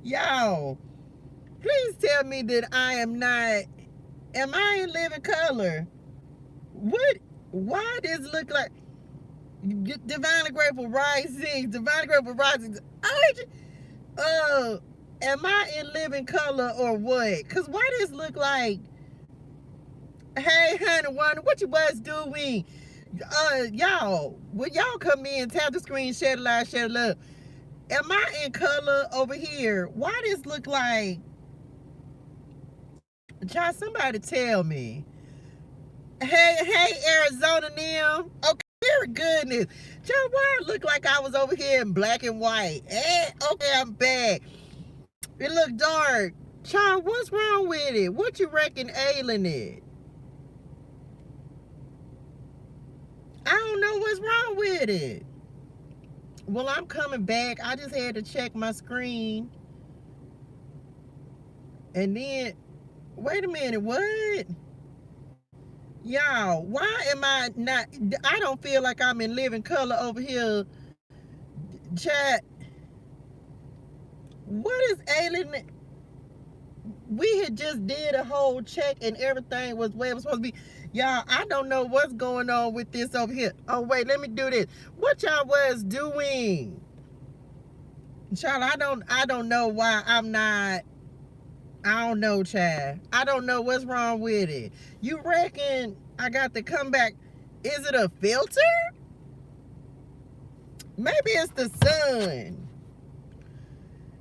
Y'all, please tell me that I am not. Am I in living color? What? Why does it look like divinely grateful risings? Divinely grateful risings. Uh, am I in living color or what? Cause why does it look like? Hey, honey, wonder what you was doing? Y'all, will y'all come in, tap the screen, share the live, share the love? Am I in color over here? Why does look like? Child, somebody tell me. Hey, Arizona Nim. Okay, very goodness. Child, why it look like I was over here in black and white? Okay, I'm back. It look dark. Child, what's wrong with it? What you reckon ailing it? I don't know what's wrong with it. Well, I'm coming back. I just had to check my screen. And then, wait a minute, what? Y'all, why am I not? I don't feel like I'm in living color over here. Chat. What is alien? We had just did a whole check and everything was where it was supposed to be. Y'all, I don't know what's going on with this over here. Oh, wait, let me do this. What y'all was doing? Child, I don't know why I'm not. I don't know, child. I don't know what's wrong with it. You reckon I got to come back? Is it a filter? Maybe it's the sun.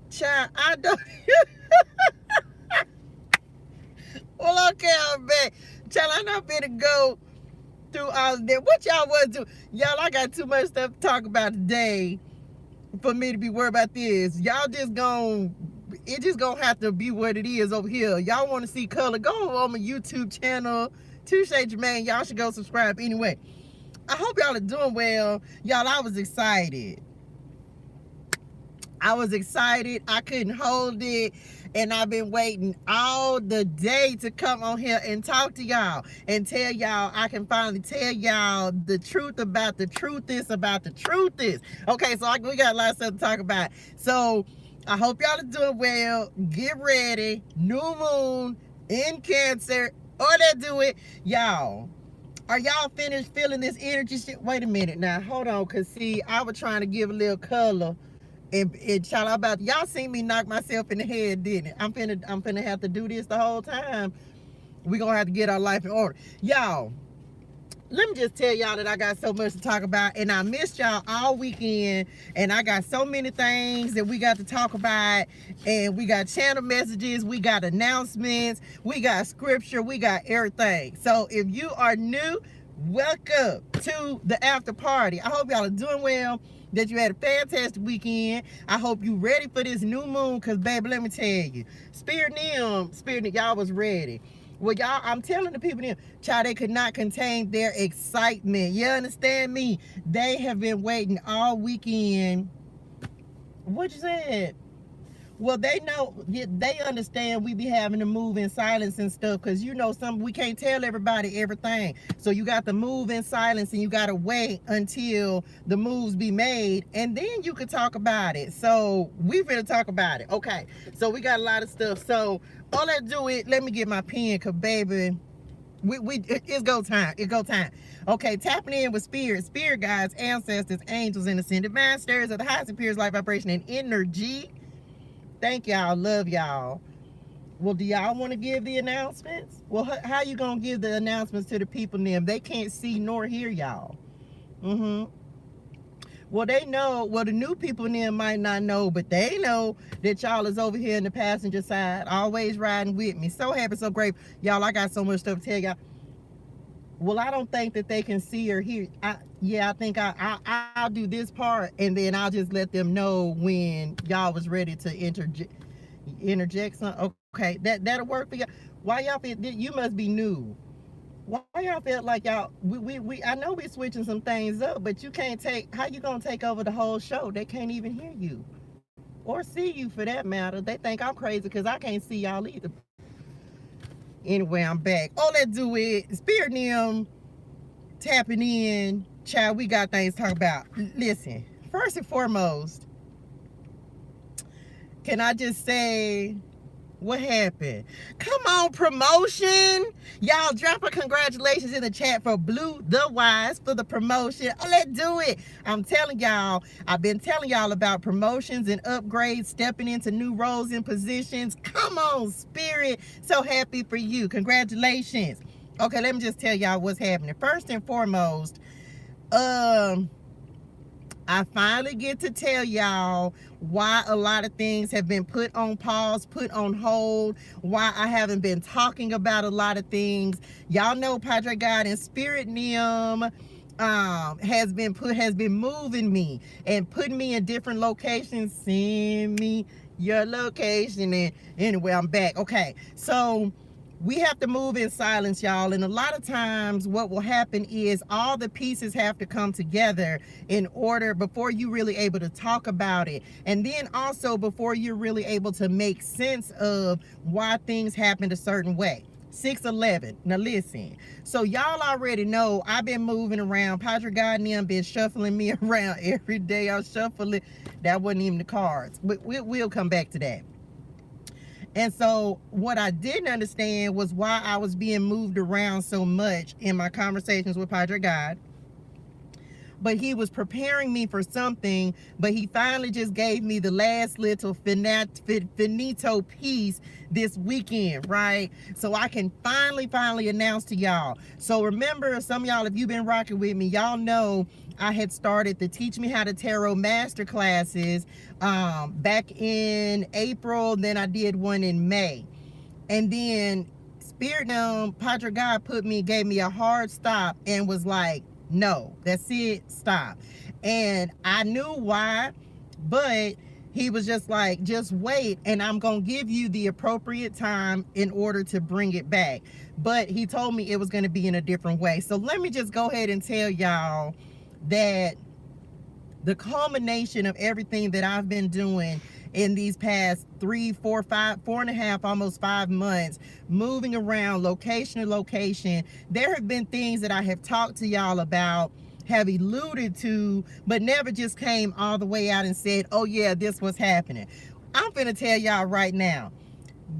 Child, I don't. Well, okay, I'm back. Child, I'm not finna go through all of that. What y'all was doing? Y'all, I got too much stuff to talk about today for me to be worried about this. Y'all just it just gonna have to be what it is over here. Y'all want to see color? Go on my YouTube channel, ToShae Germaine. Y'all should go subscribe anyway. I hope y'all are doing well. Y'all, I was excited. I couldn't hold it. And I've been waiting all the day to come on here and talk to y'all and tell y'all I can finally tell y'all the truth about the truth is about the truth is. Okay, so we got a lot of stuff to talk about. So I hope y'all are doing well. Get ready. New moon in Cancer. Or that do it. Y'all, are y'all finished feeling this energy shit? Wait a minute now. Hold on. Because, see, I was trying to give a little color. And child, y'all seen me knock myself in the head, didn't it? I'm finna have to do this the whole time. We gonna have to get our life in order. Y'all, let me just tell y'all that I got so much to talk about, and I missed y'all all weekend, and I got so many things that we got to talk about, and we got channel messages, we got announcements, we got scripture, we got everything. So if you are new, welcome to the after party. I hope y'all are doing well, that you had a fantastic weekend. I hope you ready for this new moon, because baby, let me tell you, Spirit, y'all was ready. Well, y'all, I'm telling the people there, child, they could not contain their excitement. You understand me? They have been waiting all weekend. What you said? Well, they know, they understand we be having to move in silence and stuff, because you know we can't tell everybody everything. So you got to move in silence and you got to wait until the moves be made, and then you could talk about it. So we finna talk about it. Okay, so we got a lot of stuff. So all I do is, let me get my pen, because baby, it's go time. It's go time. Okay, tapping in with spirit guides, ancestors, angels, and ascended masters of the highest and purest light vibration and energy. Thank y'all. Love y'all. Well, do y'all want to give the announcements? Well, how you going to give the announcements to the people then? They can't see nor hear y'all. Well, they know. Well, the new people then might not know, but they know that y'all is over here in the passenger side, always riding with me. So happy, so grateful. Y'all, I got so much stuff to tell y'all. Well, I don't think that they can see or hear. I think I'll do this part, and then I'll just let them know when y'all was ready to interject something. Okay, that'll work for y'all. Why y'all feel you must be new? Why y'all feel like y'all? I know we switching some things up, but you can't take. How you gonna take over the whole show? They can't even hear you or see you for that matter. They think I'm crazy because I can't see y'all either. Anyway, I'm back. All that do is Spirit Nim tapping in. Child, we got things to talk about. Listen, first and foremost, Can I just say, what happened? Come on, promotion. Y'all drop a congratulations in the chat for Blue the Wise for the promotion. Oh, let's do it. I'm telling y'all, I've been telling y'all about promotions and upgrades, stepping into new roles and positions. Come on, Spirit. So happy for you. Congratulations. Okay, let me just tell y'all what's happening. First and foremost, I finally get to tell y'all why a lot of things have been put on pause, put on hold, why I haven't been talking about a lot of things. Y'all know Padre God and Spirit Nim has been moving me and putting me in different locations. Send me your location. And anyway, I'm back. Okay, so we have to move in silence, y'all. And a lot of times what will happen is all the pieces have to come together in order before you're really able to talk about it. And then also before you're really able to make sense of why things happened a certain way. 611. Now listen. So y'all already know I've been moving around. Padre God and them been shuffling me around every day. I'm shuffling. That wasn't even the cards. But we'll come back to that. And so what I didn't understand was why I was being moved around so much in my conversations with Padre God. But he was preparing me for something, but he finally just gave me the last little finito piece this weekend, right? So I can finally announce to y'all. So remember, some of y'all, if you've been rocking with me, y'all know I had started the Teach Me How to Tarot master classes back in April. Then I did one in May. And then Spirit Padre God gave me a hard stop and was like, no, that's it, stop. And I knew why, but he was just like, just wait, and I'm gonna give you the appropriate time in order to bring it back. But he told me it was gonna be in a different way. So let me just go ahead and tell y'all that the culmination of everything that I've been doing in these past 4.5, almost 5 months, moving around location to location, there have been things that I have talked to y'all about, have alluded to, but never just came all the way out and said, oh yeah, this was happening. I'm gonna tell y'all right now,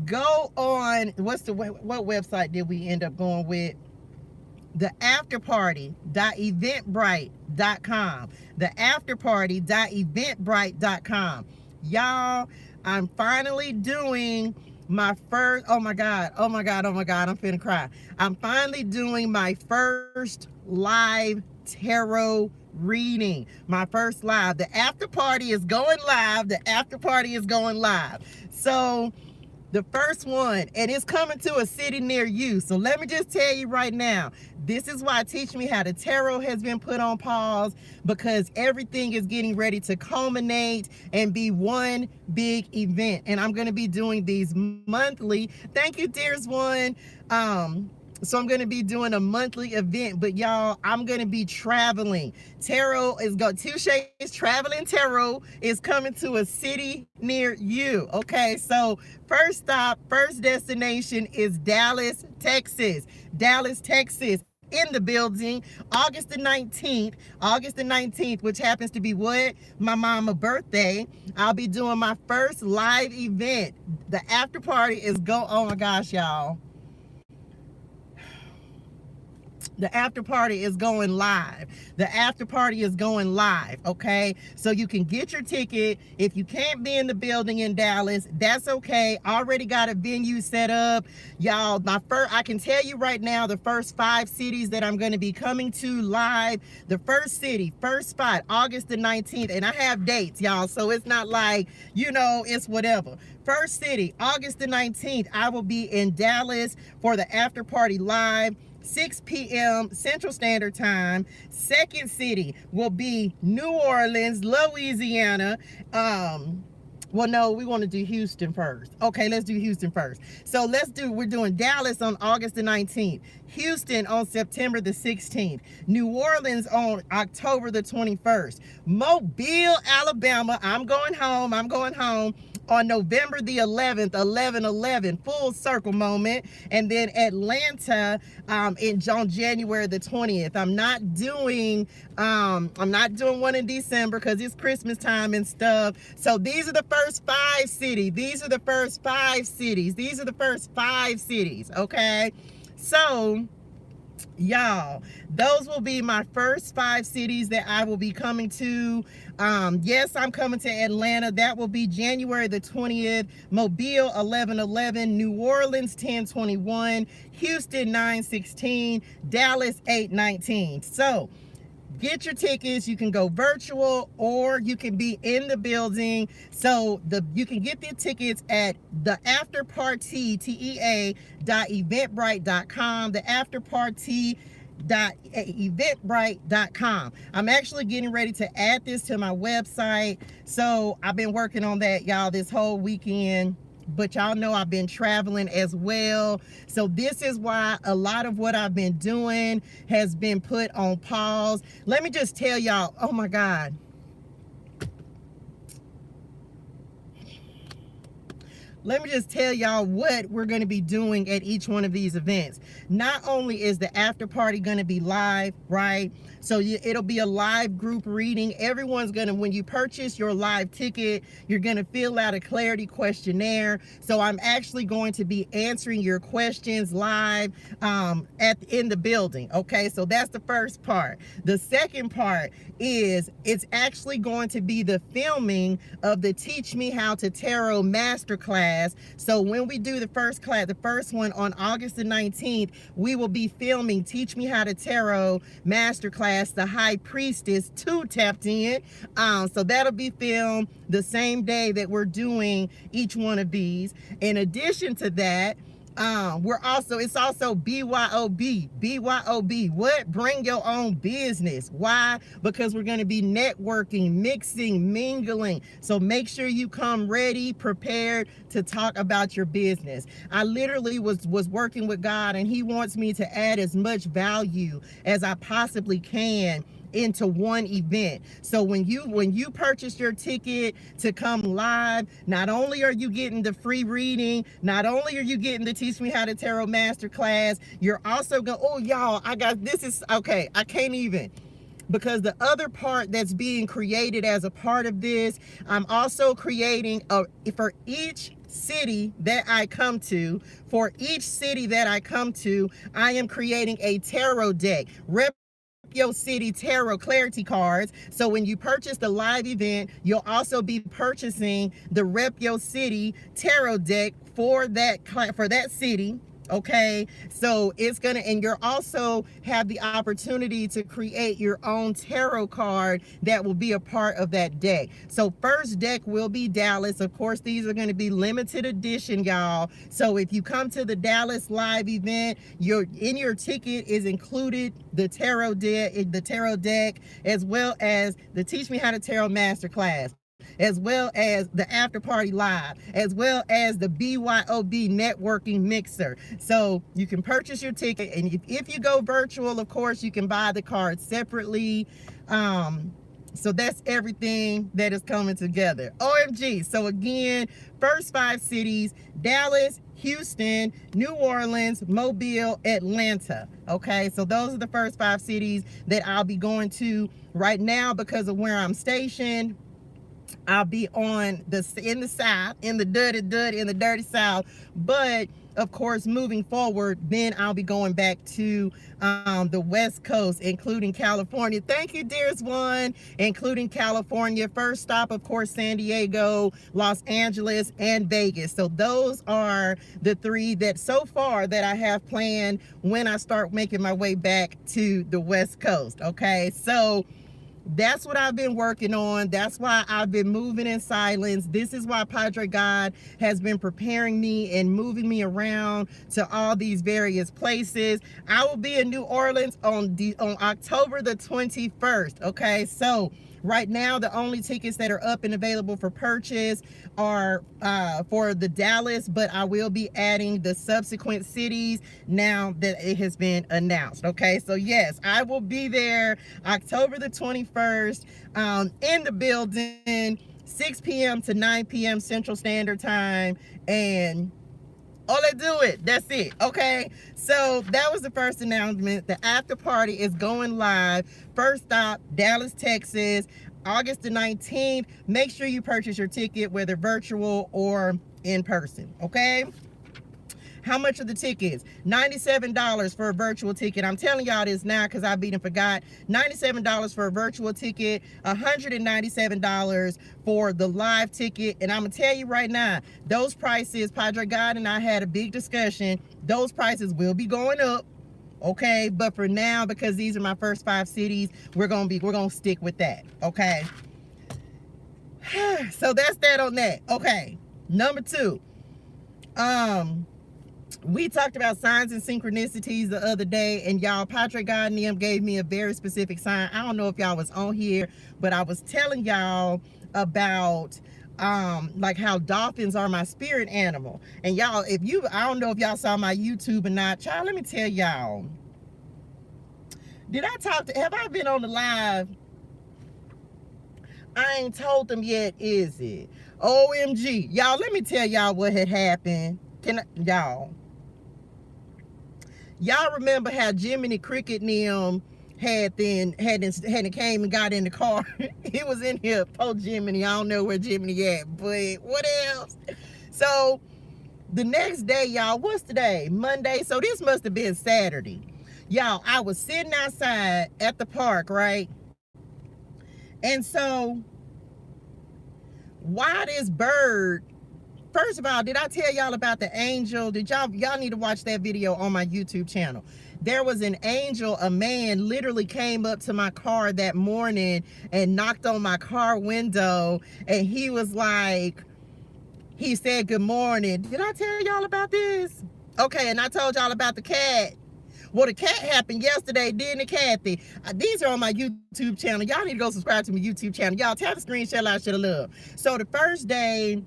go on, what website did we end up going with? The afterparty.eventbrite.com. The afterparty.eventbrite.com. Y'all, I'm finally doing my first, oh my God, I'm finna cry. I'm finally doing my first live tarot reading. My first live. The after party is going live. So the first one, and it's coming to a city near you. So let me just tell you right now, this is why Teach Me How to Tarot has been put on pause, because everything is getting ready to culminate and be one big event. And I'm going to be doing these monthly. Thank you, dearest one. So I'm going to be doing a monthly event, but y'all, I'm going to be traveling. ToShae's Traveling Tarot is coming to a city near you. Okay, so first stop, first destination is Dallas, Texas. In the building, August the 19th, which happens to be what? My mama's birthday. I'll be doing my first live event. The after party is oh my gosh, y'all. The after party is going live. Okay? So you can get your ticket. If you can't be in the building in Dallas, that's okay. Already got a venue set up. Y'all, I can tell you right now, the first 5 cities that I'm going to be coming to live. The first city, first spot, August the 19th. And I have dates, y'all. So it's not like, it's whatever. First city, August the 19th, I will be in Dallas for the after party live. 6 p.m. Central Standard Time. Second city will be New Orleans, Louisiana. Well, no, we want to do Houston first. Okay, let's do Houston first. So we're doing Dallas on August the 19th, Houston on September the 16th, New Orleans on October the 21st, Mobile, Alabama, I'm going home, on November the 11th, 11/11, full circle moment. And then Atlanta on January the 20th. I'm not doing one in December because it's Christmas time and stuff. So these are the first 5 cities. These are the first 5 cities. These are the first 5 cities. Okay. So y'all, those will be my first 5 cities that I will be coming to. Yes, I'm coming to Atlanta. That will be January the 20th. Mobile 11/11, New Orleans 10/21, Houston 9/16, Dallas 8/19. So get your tickets. You can go virtual or you can be in the building. So you can get the tickets at the afterparty, TEA.eventbrite.com, the afterparty.eventbrite.com. I'm actually getting ready to add this to my website. So I've been working on that, y'all, this whole weekend. But y'all know I've been traveling as well. So this is why a lot of what I've been doing has been put on pause. Let me just tell y'all, oh my God. Let me just tell y'all what we're going to be doing at each one of these events. Not only is the after party going to be live, right? So it'll be a live group reading. Everyone's going to, when you purchase your live ticket, you're going to fill out a clarity questionnaire. So I'm actually going to be answering your questions live in the building. Okay, so that's the first part. The second part is it's actually going to be the filming of the Teach Me How to Tarot Masterclass. So when we do the first class, the first one on August the 19th, we will be filming Teach Me How to Tarot Masterclass, the High Priestess 2 tapped in. So that'll be filmed the same day that we're doing each one of these. In addition to that, it's also BYOB. What? Bring your own business. Why? Because we're going to be networking, mixing, mingling. So make sure you come ready, prepared to talk about your business. I literally was working with God, and he wants me to add as much value as I possibly can into one event. So when you purchase your ticket to come live, not only are you getting the free reading, not only are you getting the Teach Me How to Tarot Masterclass, you're also going, oh y'all, I can't even, because the other part that's being created as a part of this, I'm also creating for each city that I come to, I am creating a tarot deck. Your city tarot clarity cards. So when you purchase the live event, you'll also be purchasing the Rep Your City tarot deck for that city. Okay, so it's gonna, and you're also have the opportunity to create your own tarot card that will be a part of that deck. So first deck will be Dallas. Of course, these are going to be limited edition, y'all. So if you come to the Dallas live event, in your ticket is included the tarot deck, as well as the Teach Me How to Tarot Masterclass, as well as the after party live, as well as the BYOB networking mixer. So you can purchase your ticket, and if you go virtual, of course, you can buy the card separately. So that's everything that is coming together. OMG. So again, first 5 cities: Dallas, Houston, New Orleans, Mobile, Atlanta. Okay, so those are the first 5 cities that I'll be going to right now. Because of where I'm stationed, I'll be in the South, in the dirty South. But of course, moving forward, then I'll be going back to the West Coast, including California. Thank you, dearest one. Including California. First stop, of course, San Diego, Los Angeles, and Vegas. So those are the 3 that so far that I have planned when I start making my way back to the West Coast. Okay, so that's what I've been working on. That's why I've been moving in silence. This is why Padre God has been preparing me and moving me around to all these various places. I will be in New Orleans on October the 21st. Okay, so right now, the only tickets that are up and available for purchase are for the Dallas, but I will be adding the subsequent cities now that it has been announced. Okay, so yes, I will be there October the 21st in the building. 6 p.m. to 9 p.m. Central Standard Time, and oh, let's do it. That's it. Okay. So that was the first announcement. The after party is going live. First stop, Dallas, Texas, August the 19th. Make sure you purchase your ticket, whether virtual or in person. Okay. How much are the tickets? $97 for a virtual ticket. I'm telling y'all this now because I beat and forgot. $97 for a virtual ticket, $197 for the live ticket. And I'm going to tell you right now, those prices, Padre God and I had a big discussion. Those prices will be going up. Okay, but for now, because these are my first 5 cities, we're gonna stick with that. Okay. So that's that on that. Okay. Number 2. We talked about signs and synchronicities the other day, and y'all, Padre God and them gave me a very specific sign. I don't know if y'all was on here, but I was telling y'all about like how dolphins are my spirit animal. And y'all, I don't know if y'all saw my YouTube or not. Child, let me tell y'all. Have I been on the live? I ain't told them yet, is it? OMG. Y'all, let me tell y'all what had happened. Y'all remember how Gemini Cricket and them had came and got in the car? He was in here post Gemini. I don't know where Gemini at, but what else? So the next day, y'all, what's today? Monday. So this must have been Saturday. Y'all, I was sitting outside at the park, right? And so why this bird? First of all, did I tell y'all about the angel? Did y'all need to watch that video on my YouTube channel? There was an angel, a man literally came up to my car that morning and knocked on my car window, and he was like, he said good morning. Did I tell y'all about this? Okay, and I told y'all about the cat. Well, the cat happened yesterday, didn't it, Kathy? These are on my YouTube channel. Y'all need to go subscribe to my YouTube channel. Y'all tap the screenshot I should have loved. So the first day,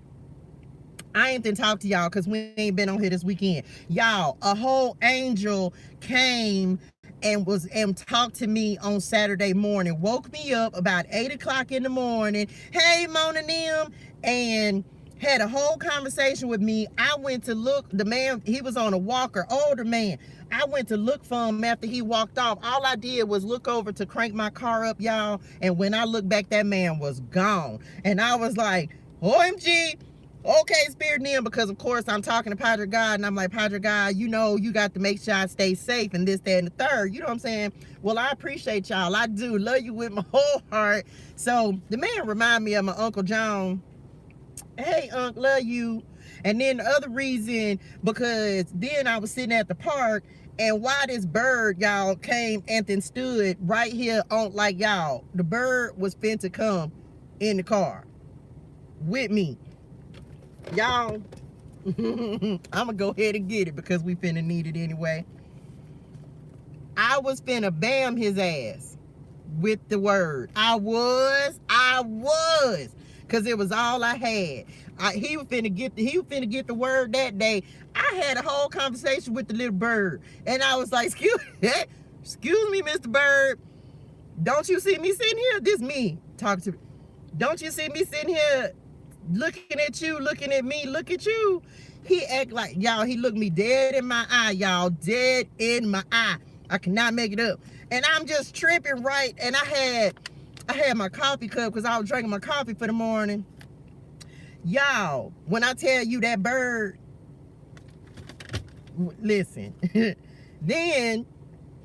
I ain't been talk to y'all because we ain't been on here this weekend. Y'all, a whole angel came and talked to me on Saturday morning. Woke me up about 8 o'clock in the morning. Hey, Mona Nim. And had a whole conversation with me. I went to look. The man, he was on a walker, older man. I went to look for him after he walked off. All I did was look over to crank my car up, y'all. And when I looked back, that man was gone. And I was like, OMG. Okay, Spirit Nim, because of course I'm talking to Padre God, and I'm like, Padre God, you know, you got to make sure I stay safe and this, that, and the third. You know what I'm saying? Well, I appreciate y'all. I do love you with my whole heart. So the man remind me of my Uncle John. Hey, Unc, love you. And then the other reason, because then I was sitting at the park, and why this bird, y'all, came and then stood right here on, like, y'all, the bird was finna to come in the car with me. Y'all, I'm gonna go ahead and get it because we finna need it anyway. I was finna bam his ass with the word. I was, because it was all I had. He was finna get the word that day. I had a whole conversation with the little bird, and I was like, excuse me, Mr. Bird. Don't you see me sitting here? This me talking to. Don't you see me sitting here? Looking at you, looking at me, look at you. He act like, y'all, he looked me dead in my eye, y'all, dead in my eye. I cannot make it up. And I'm just tripping, right? And I had my coffee cup because I was drinking my coffee for the morning. Y'all, when I tell you that bird, listen, then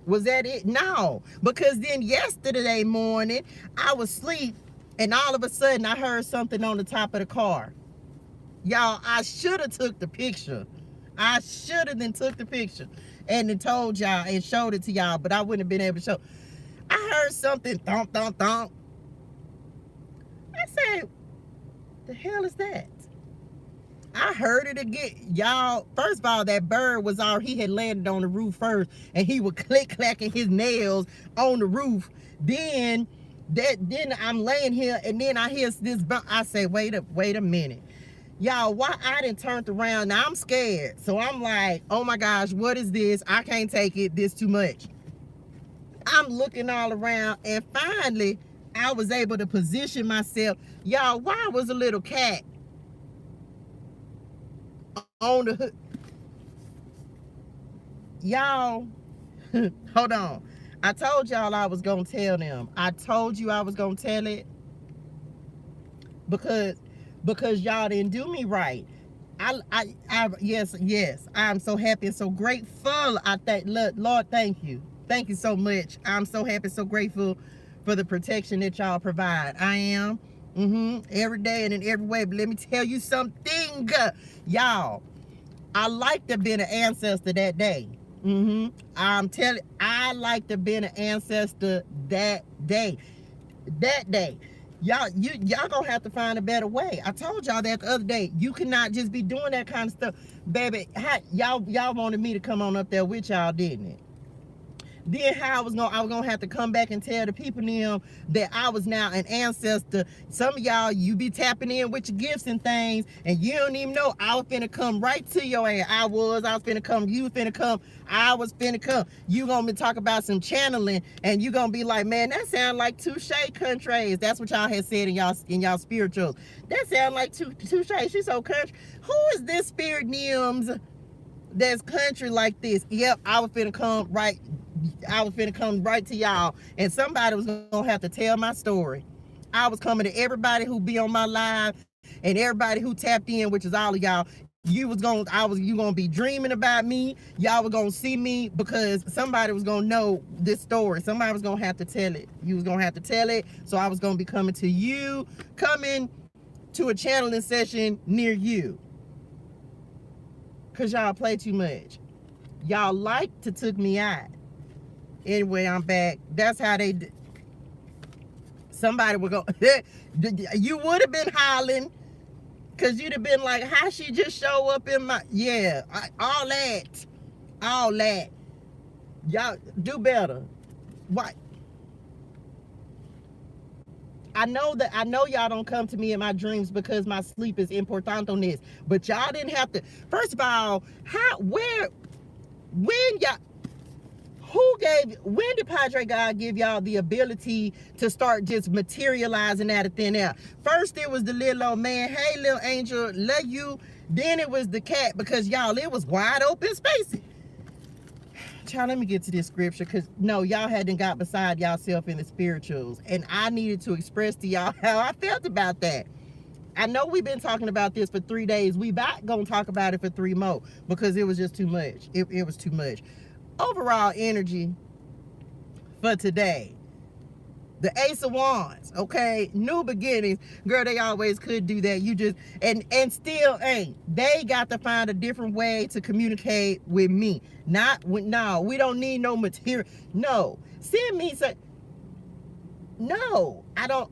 was that it? No, because then yesterday morning, I was asleep. And all of a sudden, I heard something on the top of the car. Y'all, I should have took the picture. I should have then took the picture and then told y'all and showed it to y'all, but I wouldn't have been able to show. I heard something thump, thump, thump. I said, the hell is that? I heard it again. Y'all, first of all, that bird was he had landed on the roof first, and he was clacking his nails on the roof. Then I'm laying here, and then I hear this. I say, wait a minute, y'all. Why I didn't turn around? Now I'm scared, so I'm like, oh my gosh, what is this? I can't take it. This too much. I'm looking all around, and finally, I was able to position myself. Y'all, why was a little cat on the hook? Y'all, hold on. I told y'all I was going to tell them. I told you I was going to tell it because y'all didn't do me right. Yes, I'm so happy and so grateful. I thank Lord, thank you so much. I'm so happy, so grateful for the protection that y'all provide. I am every day and in every way. But let me tell you something, y'all. I like to be an ancestor that day. I'm telling, I like to be an ancestor that day. Y'all gonna have to find a better way. I told y'all that the other day. You cannot just be doing that kind of stuff, baby. Y'all wanted me to come on up there with y'all, didn't it? Then how I was gonna have to come back and tell the people them that I was now an ancestor. Some of y'all, you be tapping in with your gifts and things, and you don't even know. I was finna come right to your ass. I was finna come. You finna come. I was finna come. You gonna be talk about some channeling, and you gonna be like, man, that sound like ToShae countries. That's what y'all had said in y'all spirituals. That sound like ToShae. She's so country. Who is this spirit names that's country like this? Yep, I was finna come right to y'all, and somebody was gonna have to tell my story. I was coming to everybody who be on my live and everybody who tapped in, which is all of y'all. You gonna be dreaming about me. Y'all were gonna see me because somebody was gonna know this story. Somebody was gonna have to tell it. You was gonna have to tell it. So I was gonna be coming to you, coming to a channeling session near you. Cause y'all play too much. Y'all like to took me out. Anyway, I'm back. That's how they did. Somebody would go, you would have been hollering, because you'd have been like, how she just show up in my, yeah, all that. Y'all do better. What? I know y'all don't come to me in my dreams because my sleep is important on this, but y'all didn't have to. First of all, when did Padre God give y'all the ability to start just materializing out of thin air? First it was the little old man, hey little angel, love you. Then it was the cat, because y'all, it was wide open spaces. Child, let me get to this scripture, because no, y'all hadn't got beside y'allself in the spirituals, and I needed to express to y'all how I felt about that. I know we've been talking about this for 3 days. We back gonna talk about it for 3 more, because it was just too much. It was too much. Overall energy for today, the Ace of Wands, okay, new beginnings. Girl, they always could do that. You just and still ain't. They got to find a different way to communicate with me. Not with, no, we don't need no material. No, send me some. No, I don't.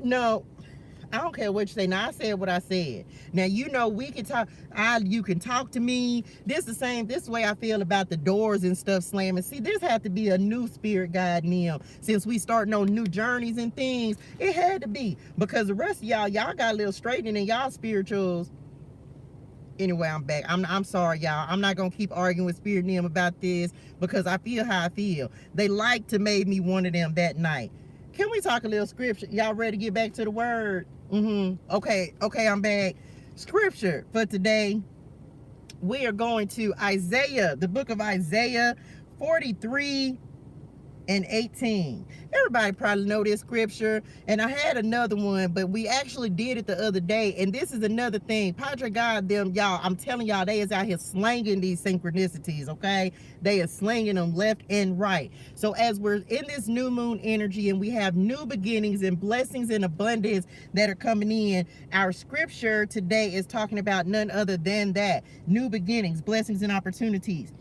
No, I don't care what you say. Now I said what I said. Now you know we can talk. You can talk to me. This the same. This way I feel about the doors and stuff slamming. See, this had to be a new spirit guide now. Since we starting on new journeys and things, it had to be, because the rest of y'all got a little straightening in y'all spirituals. Anyway, I'm back. I'm sorry, y'all. I'm not gonna keep arguing with Spirit Nim about this, because I feel how I feel. They like to make me one of them that night. Can we talk a little scripture? Y'all ready to get back to the word? Okay, I'm back. Scripture for today. We are going to Isaiah, the book of Isaiah 43 and 18. Everybody probably know this scripture, and I had another one, but we actually did it the other day. And this is another thing. Padre God, them, y'all, I'm telling y'all, they is out here slanging these synchronicities, okay? They are slanging them left and right. So as we're in this new moon energy and we have new beginnings and blessings and abundance that are coming in, our scripture today is talking about none other than that. New beginnings, blessings, and opportunities.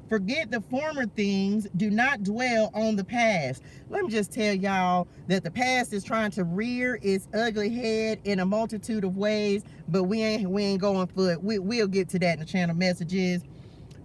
Forget the former things, do not dwell on the past. Let me just tell y'all that the past is trying to rear its ugly head in a multitude of ways, but we ain't going for it. We'll get to that in the channel messages.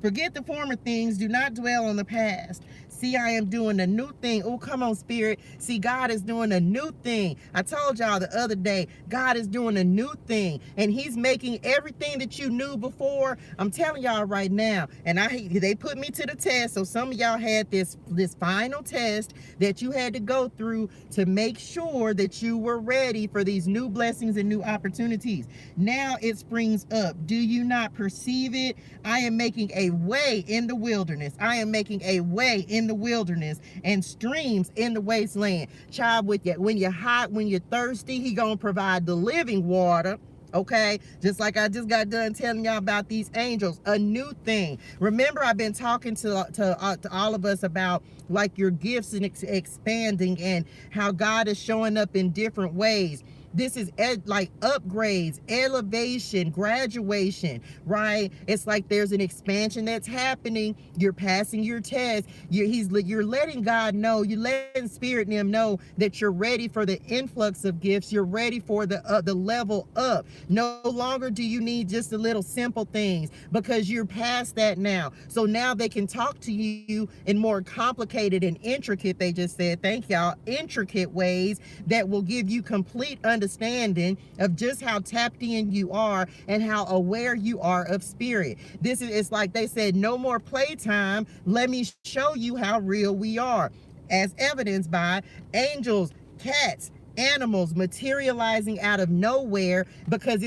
Forget the former things, do not dwell on the past. See, I am doing a new thing. Oh, come on, Spirit. See, God is doing a new thing. I told y'all the other day, God is doing a new thing, and he's making everything that you knew before. I'm telling y'all right now, and they put me to the test. So some of y'all had this final test that you had to go through to make sure that you were ready for these new blessings and new opportunities. Now it springs up. Do you not perceive it? I am making a way in the wilderness. I am making a way in the wilderness and streams in the wasteland. Child, with you, when you're hot, when you're thirsty, he gonna provide the living water. Okay, just like I just got done telling y'all about these angels, a new thing. Remember, I've been talking to all of us about like your gifts and expanding, and how God is showing up in different ways. This is like upgrades, elevation, graduation, right? It's like there's an expansion that's happening. You're passing your test. You're letting God know, you're letting Spirit and Him know that you're ready for the influx of gifts. You're ready for the level up. No longer do you need just the little simple things, because you're past that now. So now they can talk to you in more complicated and intricate, they just said, thank y'all, intricate ways that will give you complete understanding of just how tapped in you are and how aware you are of Spirit. It's like they said, no more playtime. Let me show you how real we are, as evidenced by angels, cats, animals materializing out of nowhere, because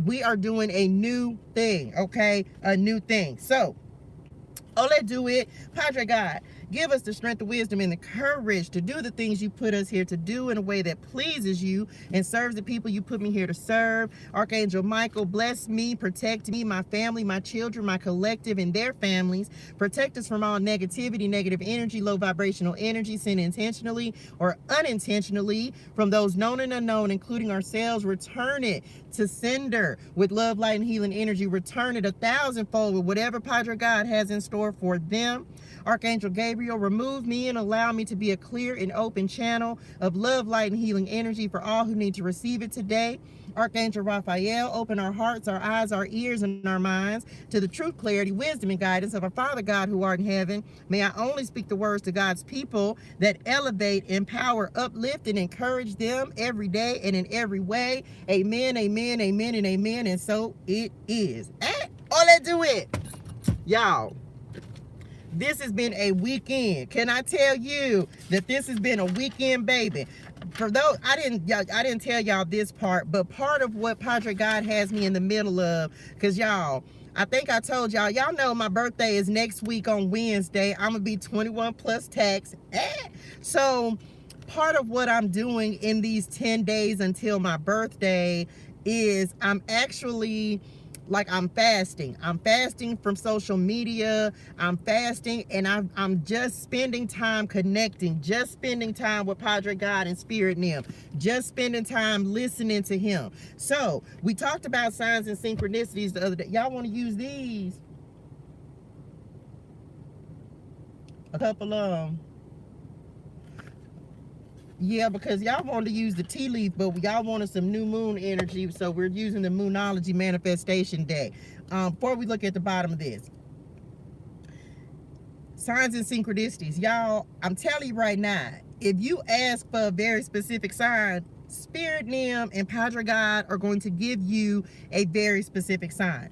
we are doing a new thing. Okay, a new thing. So let's do it. Padre God, give us the strength, the wisdom, and the courage to do the things you put us here to do in a way that pleases you and serves the people you put me here to serve. Archangel Michael, bless me, protect me, my family, my children, my collective, and their families. Protect us from all negativity, negative energy, low vibrational energy, sent intentionally or unintentionally from those known and unknown, including ourselves. Return it to sender with love, light, and healing energy. Return it 1,000-fold with whatever Padre God has in store for them. Archangel Gabriel, remove me and allow me to be a clear and open channel of love, light, and healing energy for all who need to receive it today. Archangel Raphael, open our hearts, our eyes, our ears, and our minds to the truth, clarity, wisdom, and guidance of our Father God who art in heaven. May I only speak the words to God's people that elevate, empower, uplift, and encourage them every day and in every way. Amen, amen, amen, and amen. And so it is. Let's do it. Y'all, this has been a weekend. Can I tell you that this has been a weekend, baby? For those, I didn't tell y'all this part, but part of what Padre God has me in the middle of, because y'all, I think I told y'all know my birthday is next week on Wednesday. I'm gonna be 21 plus tax. So part of what I'm doing in these 10 days until my birthday is I'm actually, like, I'm fasting. I'm fasting from social media. I'm fasting, and I'm just spending time connecting, just spending time with Padre God and Spirit and Him, just spending time listening to Him. So we talked about signs and synchronicities the other day. Y'all want to use these? A couple of them. Yeah, because y'all wanted to use the tea leaf, but y'all wanted some new moon energy, so we're using the Moonology Manifestation Deck. Before we look at the bottom of this, signs and synchronicities, y'all, I'm telling you right now, if you ask for a very specific sign, Spirit, Nim, and Padre God are going to give you a very specific sign.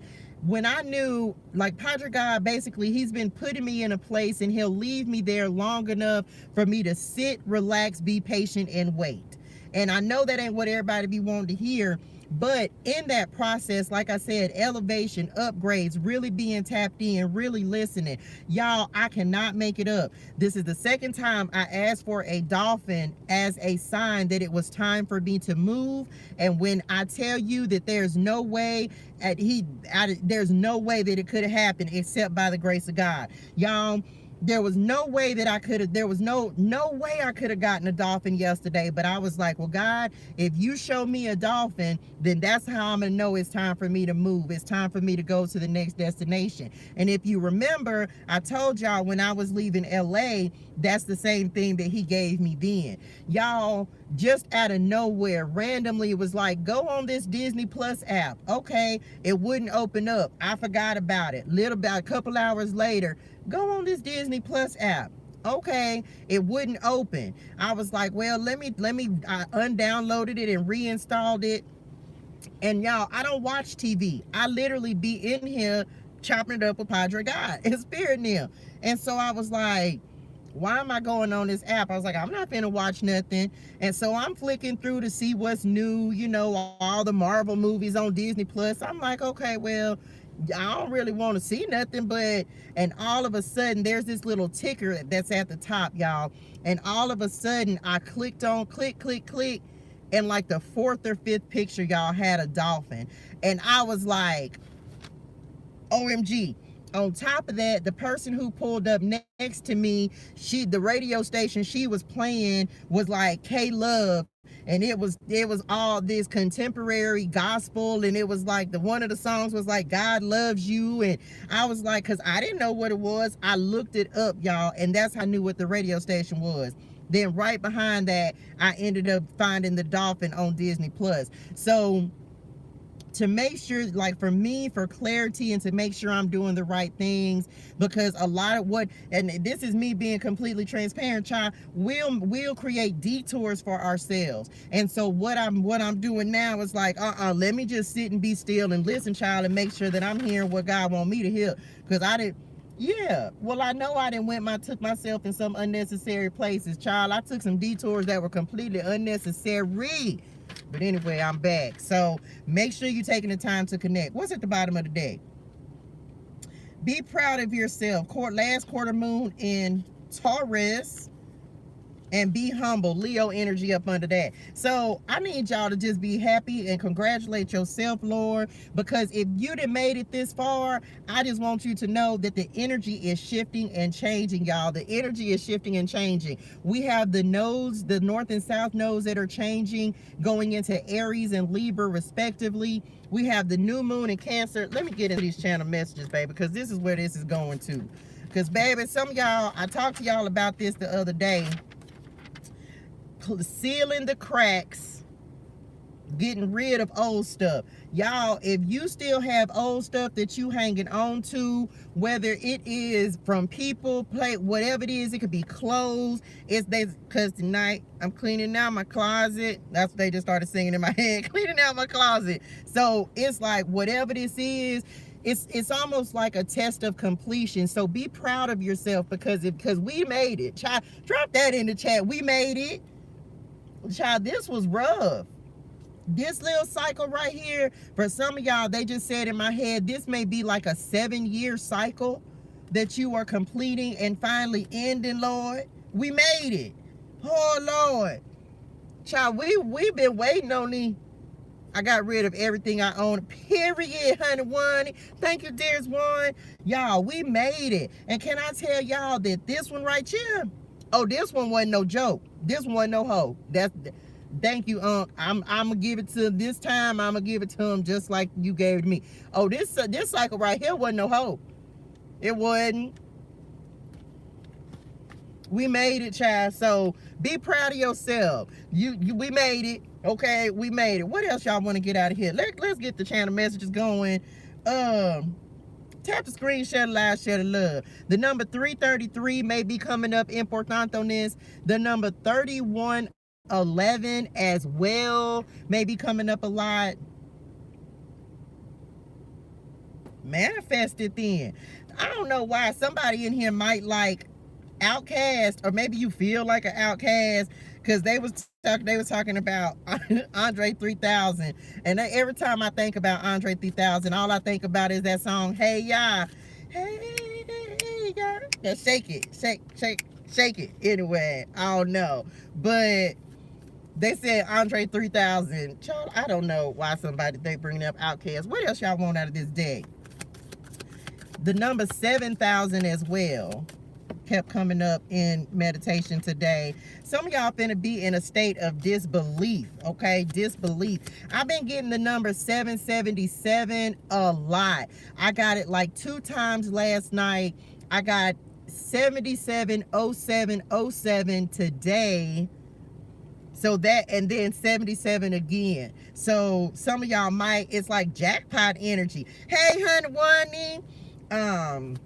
When I knew, like, Padre God, basically, he's been putting me in a place, and he'll leave me there long enough for me to sit, relax, be patient, and wait. And I know that ain't what everybody be wanting to hear, but in that process, like I said, elevation, upgrades, really being tapped in, really listening. Y'all, I cannot make it up. This is the second time I asked for a dolphin as a sign that it was time for me to move. And when I tell you that there's no way, there's no way that it could have happened except by the grace of God. Y'all, there was no way that I could have, there was no way I could have gotten a dolphin yesterday, but I was like, well, God, if you show me a dolphin, then that's how I'm gonna know it's time for me to move. It's time for me to go to the next destination. And if you remember, I told y'all when I was leaving LA, that's the same thing that he gave me then. Y'all, just out of nowhere, randomly, it was like, go on this Disney Plus app. Okay, it wouldn't open up. I forgot about it. A couple hours later, go on this Disney Plus app. Okay, it wouldn't open. I was like, well, I undownloaded it and reinstalled it. And y'all, I don't watch TV. I literally be in here chopping it up with Padre God and Spirit Neil. And so I was like, why am I going on this app? I was like, I'm not finna watch nothing. And so I'm flicking through to see what's new, you know, all the Marvel movies on Disney Plus. I'm like, okay, well, I don't really want to see nothing, but, and all of a sudden there's this little ticker that's at the top, y'all. And all of a sudden I clicked on, click, and like the 4th or 5th picture, y'all, had a dolphin. And I was like, OMG. On top of that, the person who pulled up next to me, the radio station she was playing was like K-Love, and it was all this contemporary gospel, and it was like one of the songs was like God loves you, and I was like, because I didn't know what it was, I looked it up, y'all, and that's how I knew what the radio station was. Then right behind that, I ended up finding the dolphin on Disney Plus. So to make sure, like for me, for clarity, and to make sure I'm doing the right things, because a lot of what, and this is me being completely transparent, child, we'll create detours for ourselves. And so what I'm doing now is like, let me just sit and be still and listen, child, and make sure that I'm hearing what God want me to hear. Because I didn't, yeah, well, I know I didn't took myself in some unnecessary places, child. I took some detours that were completely unnecessary. But anyway, I'm back. So make sure you're taking the time to connect. What's at the bottom of the deck? Be proud of yourself. Last quarter moon in Taurus. And be humble. Leo energy up under that. So I need y'all to just be happy and congratulate yourself, Lord. Because if you done made it this far, I just want you to know that the energy is shifting and changing, y'all. The energy is shifting and changing. We have the nodes, the north and south nodes that are changing, going into Aries and Libra respectively. We have the new moon in Cancer. Let me get into these channel messages, baby, because this is where this is going to. Because, baby, some of y'all, I talked to y'all about this the other day. Sealing the cracks, getting rid of old stuff. Y'all, if you still have old stuff that you hanging on to, whether it is from people, play, whatever it is, it could be clothes. Because tonight I'm cleaning out my closet. That's what they just started singing in my head, cleaning out my closet. So it's like, whatever this is, it's almost like a test of completion. So be proud of yourself, because we made it. Child, drop that in the chat. We made it. Child, this was rough. This little cycle right here, for some of y'all, they just said in my head, this may be like a 7-year cycle that you are completing and finally ending, Lord. We made it. Oh, Lord. Child, we've been waiting on these. I got rid of everything I own. Period, honey one. Thank you, dearest one. Y'all, we made it. And can I tell y'all that this one right here, oh, this one wasn't no joke. This one wasn't no hoe. Thank you, I'm gonna give it to this time. I'm gonna give it to him just like you gave it to me. Oh, this cycle right here wasn't no hoe. It wasn't. We made it, child. So be proud of yourself. We made it. Okay, we made it. What else y'all want to get out of here? Let's get the channel messages going. Tap the screen, share the live, share the love. The number 333 may be coming up, importante. The number 3111 as well may be coming up a lot. Manifest it then. I don't know why somebody in here might like outcast, or maybe you feel like an outcast, because they was talking about Andre 3000, and every time I think about Andre 3000, all I think about is that song, Hey Ya, Hey Ya. Now shake it, shake it. Anyway, I don't know, but they said Andre 3000. Child, I don't know why they bring up Outkast. What else y'all want out of this deck? The number 7000 as well kept coming up in meditation today. Some of y'all finna be in a state of disbelief, okay? Disbelief. I've been getting the number 777 a lot. I got it like 2 times last night. I got 770707 today. So that, and then 77 again. So some of y'all might, it's like jackpot energy. Hey, honey, Wani.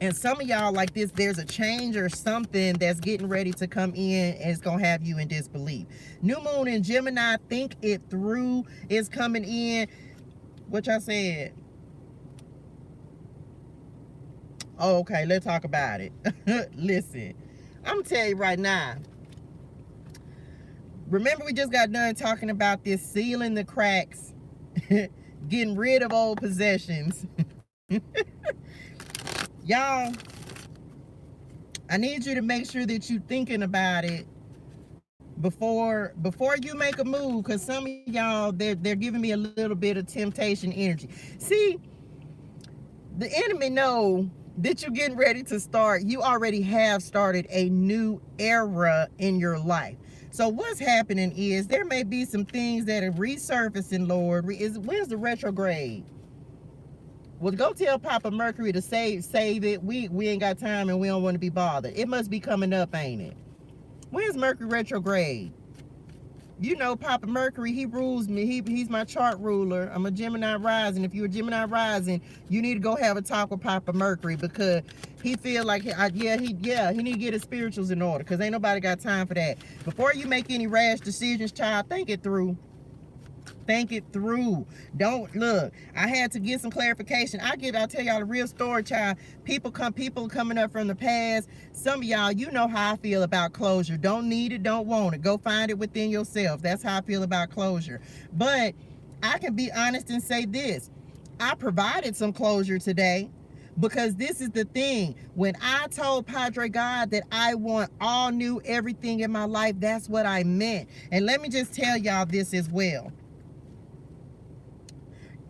And some of y'all like this, there's a change or something that's getting ready to come in and it's going to have you in disbelief. New moon in Gemini, think it through, is coming in. What y'all said? Oh, okay, let's talk about it. Listen, I'm going to tell you right now. Remember, we just got done talking about this sealing the cracks, getting rid of old possessions. Y'all, I need you to make sure that you're thinking about it before you make a move, because some of y'all, they're giving me a little bit of temptation energy. See, the enemy know that you're getting ready to start. You already have started a new era in your life. So what's happening is there may be some things that are resurfacing, Lord. When's the retrograde? Well, go tell Papa Mercury to save it. We ain't got time and we don't want to be bothered. It must be coming up, ain't it? When's Mercury retrograde? You know, Papa Mercury, he rules me. He's my chart ruler. I'm a Gemini rising. If you're a Gemini rising, you need to go have a talk with Papa Mercury, because he feel like, he need to get his spirituals in order, because ain't nobody got time for that. Before you make any rash decisions, child, think it through. Think it through. Don't look. I had to get some clarification. I'll tell y'all the real story, child. People coming up from the past. Some of y'all, you know how I feel about closure. Don't need it, don't want it. Go find it within yourself. That's how I feel about closure. But I can be honest and say this. I provided some closure today, because this is the thing. When I told Padre God that I want all new everything in my life, that's what I meant. And let me just tell y'all this as well.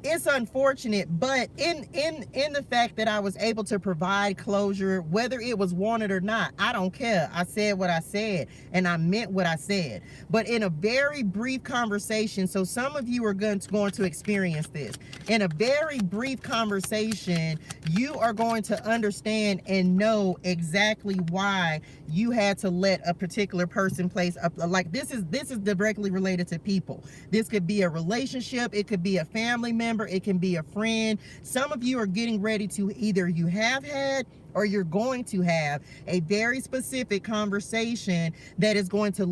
It's unfortunate, but in the fact that I was able to provide closure, whether it was wanted or not, I don't care. I said what I said, and I meant what I said. But in a very brief conversation, so some of you are going to experience this. In a very brief conversation, you are going to understand and know exactly why you had to let a particular person place up. Like this is directly related to people. This could be a relationship, it could be a family member, it can be a friend. Some of you are getting ready to, either you have had or you're going to have a very specific conversation that is going to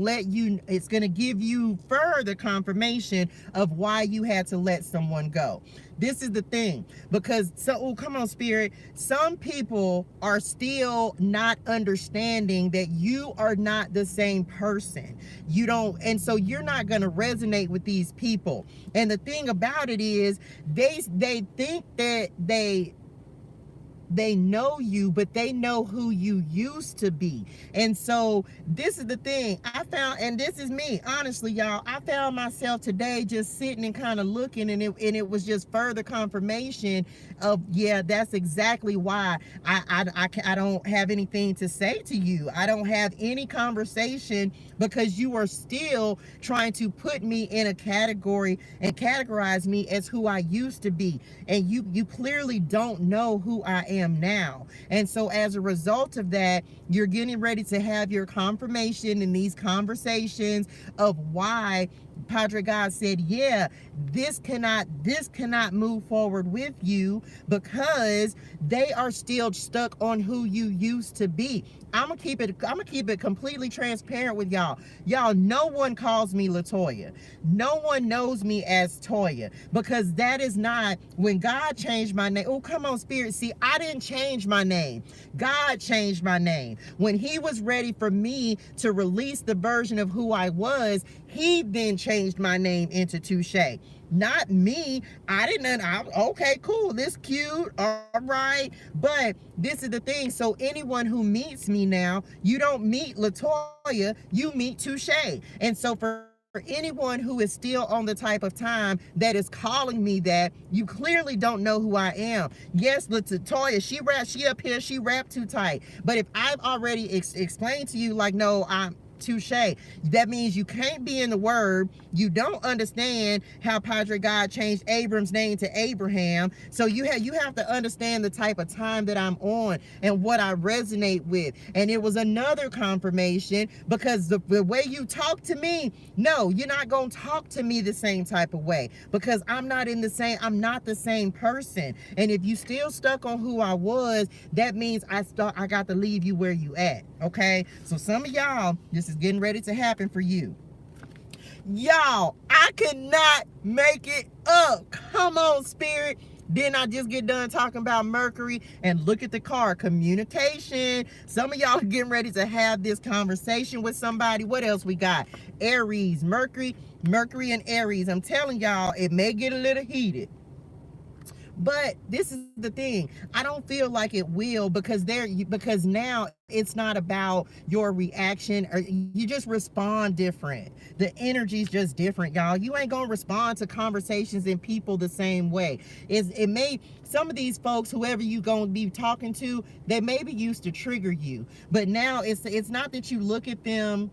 it's going to give you further confirmation of why you had to let someone go. This is the thing, because come on, Spirit, some people are still not understanding that you are not the same person. And so you're not going to resonate with these people. And the thing about it is they think that they know you, but they know who you used to be. And so this is the thing I found, and this is me, honestly, y'all. I found myself today just sitting and kind of looking, and it was just further confirmation of, yeah, that's exactly why I don't have anything to say to you. I don't have any conversation, because you are still trying to put me in a category and categorize me as who I used to be. And you clearly don't know who I am now. And so as a result of that, you're getting ready to have your confirmation in these conversations of why Padre God said, yeah, this cannot move forward with you, because they are still stuck on who you used to be. I'm gonna keep it completely transparent with y'all. Y'all, no one calls me LaToya. No one knows me as Toya, because that is not, when God changed my name. Oh, come on, Spirit. See, I didn't change my name. God changed my name. When he was ready for me to release the version of who I was, he then changed my name into ToShae. Not me. Okay, cool, this cute, all right. But this is the thing. So anyone who meets me now, you don't meet LaToya, you meet ToShae. And so for anyone who is still on the type of time that is calling me that, you clearly don't know who I am. Yes, LaToya, she up here, she rap too tight. But if I've already explained to you, like, no, ToShae. That means you can't be in the word. You don't understand how Padre God changed Abram's name to Abraham. So you have to understand the type of time that I'm on and what I resonate with. And it was another confirmation, because the way you talk to me, no, you're not going to talk to me the same type of way, because I'm not the same person. And if you still stuck on who I was, that means I got to leave you where you at. Okay, so some of y'all, this is getting ready to happen for you. Y'all, I cannot make it up. Come on, Spirit. Didn't I just get done talking about Mercury? And look at the card, communication. Some of y'all are getting ready to have this conversation with somebody. What else we got? Aries, Mercury and Aries. I'm telling y'all, it may get a little heated. But this is the thing, I don't feel like it will, because now it's not about your reaction, or you just respond different. The energy's just different, y'all. You ain't gonna respond to conversations and people the same way. Some of these folks, whoever you gonna be talking to, they may be used to trigger you, but now it's not that you look at them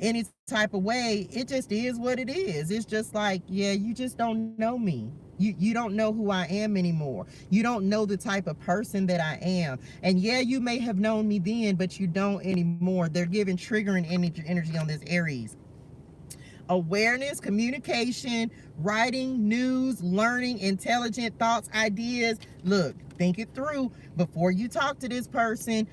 any type of way. It just is what it is. It's just like, yeah, you just don't know me. You don't know who I am anymore. You don't know the type of person that I am. And yeah, you may have known me then, but you don't anymore. They're giving triggering energy on this Aries. Awareness, communication, writing, news, learning, intelligent thoughts, ideas. Look, think it through before you talk to this person.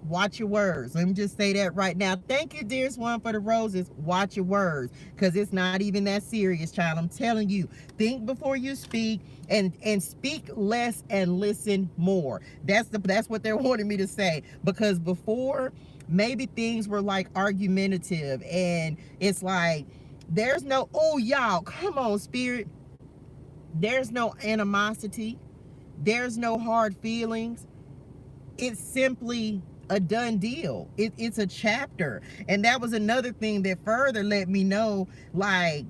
Watch your words. Let me just say that right now. Thank you, dearest one, for the roses. Watch your words, because it's not even that serious, child. I'm telling you, think before you speak, and speak less and listen more. That's what they're wanting me to say, because before, maybe things were like argumentative, and it's like there's no, oh y'all, come on, Spirit. There's no animosity. There's no hard feelings. It's simply a done deal. It's a chapter. And that was another thing that further let me know, like,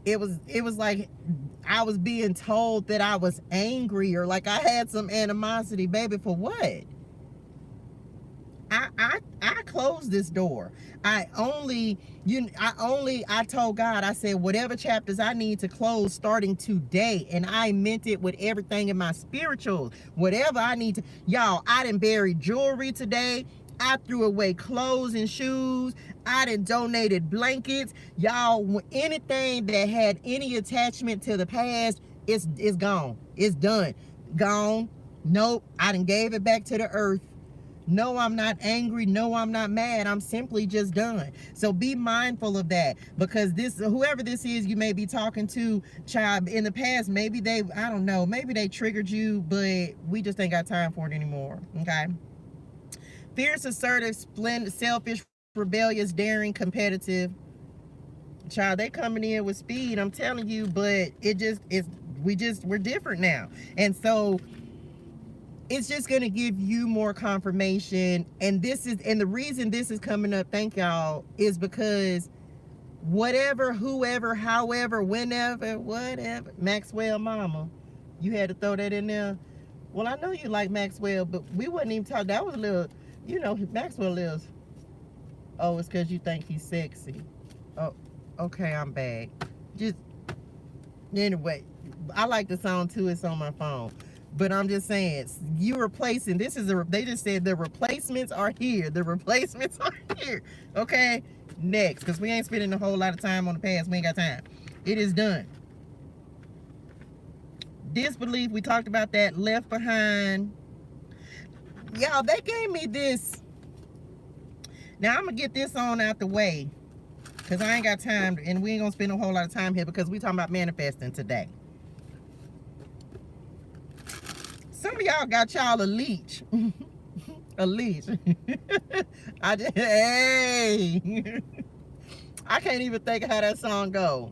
it was like I was being told that I was angry, or like I had some animosity. Baby, for what? I closed this door. I told God, I said, whatever chapters I need to close starting today, and I meant it with everything in my spirituals. Whatever I need to, y'all, I done buried jewelry today. I threw away clothes and shoes. I done donated blankets. Y'all, anything that had any attachment to the past, it's gone. It's done. Gone. Nope. I done gave it back to the earth. No, I'm not angry. No, I'm not mad. I'm simply just done. So be mindful of that, because whoever this is you may be talking to, child, in the past, maybe I don't know, maybe they triggered you, but we just ain't got time for it anymore. Okay. Fierce, assertive, splendid, selfish, rebellious, daring, competitive. Child, they coming in with speed, I'm telling you, but we're different now. And so it's just going to give you more confirmation. And the reason this is coming up, thank y'all, is because whatever, whoever, however, whenever, whatever, Maxwell mama, you had to throw that in there. Well, I know you like Maxwell, but we wasn't even talking. That was a little, Maxwell lives. Oh, it's because you think he's sexy. Oh, okay, I'm back. Just, anyway, I like the song too. It's on my phone. But I'm just saying, they just said the replacements are here. The replacements are here. Okay, next, because we ain't spending a whole lot of time on the past. We ain't got time. It is done. Disbelief, we talked about that. Left behind. Y'all, they gave me this. Now, I'm going to get this on out the way, because I ain't got time, and we ain't going to spend a whole lot of time here, because we talking about manifesting today. Some of y'all got y'all a leech. A leech. Hey. I can't even think of how that song go.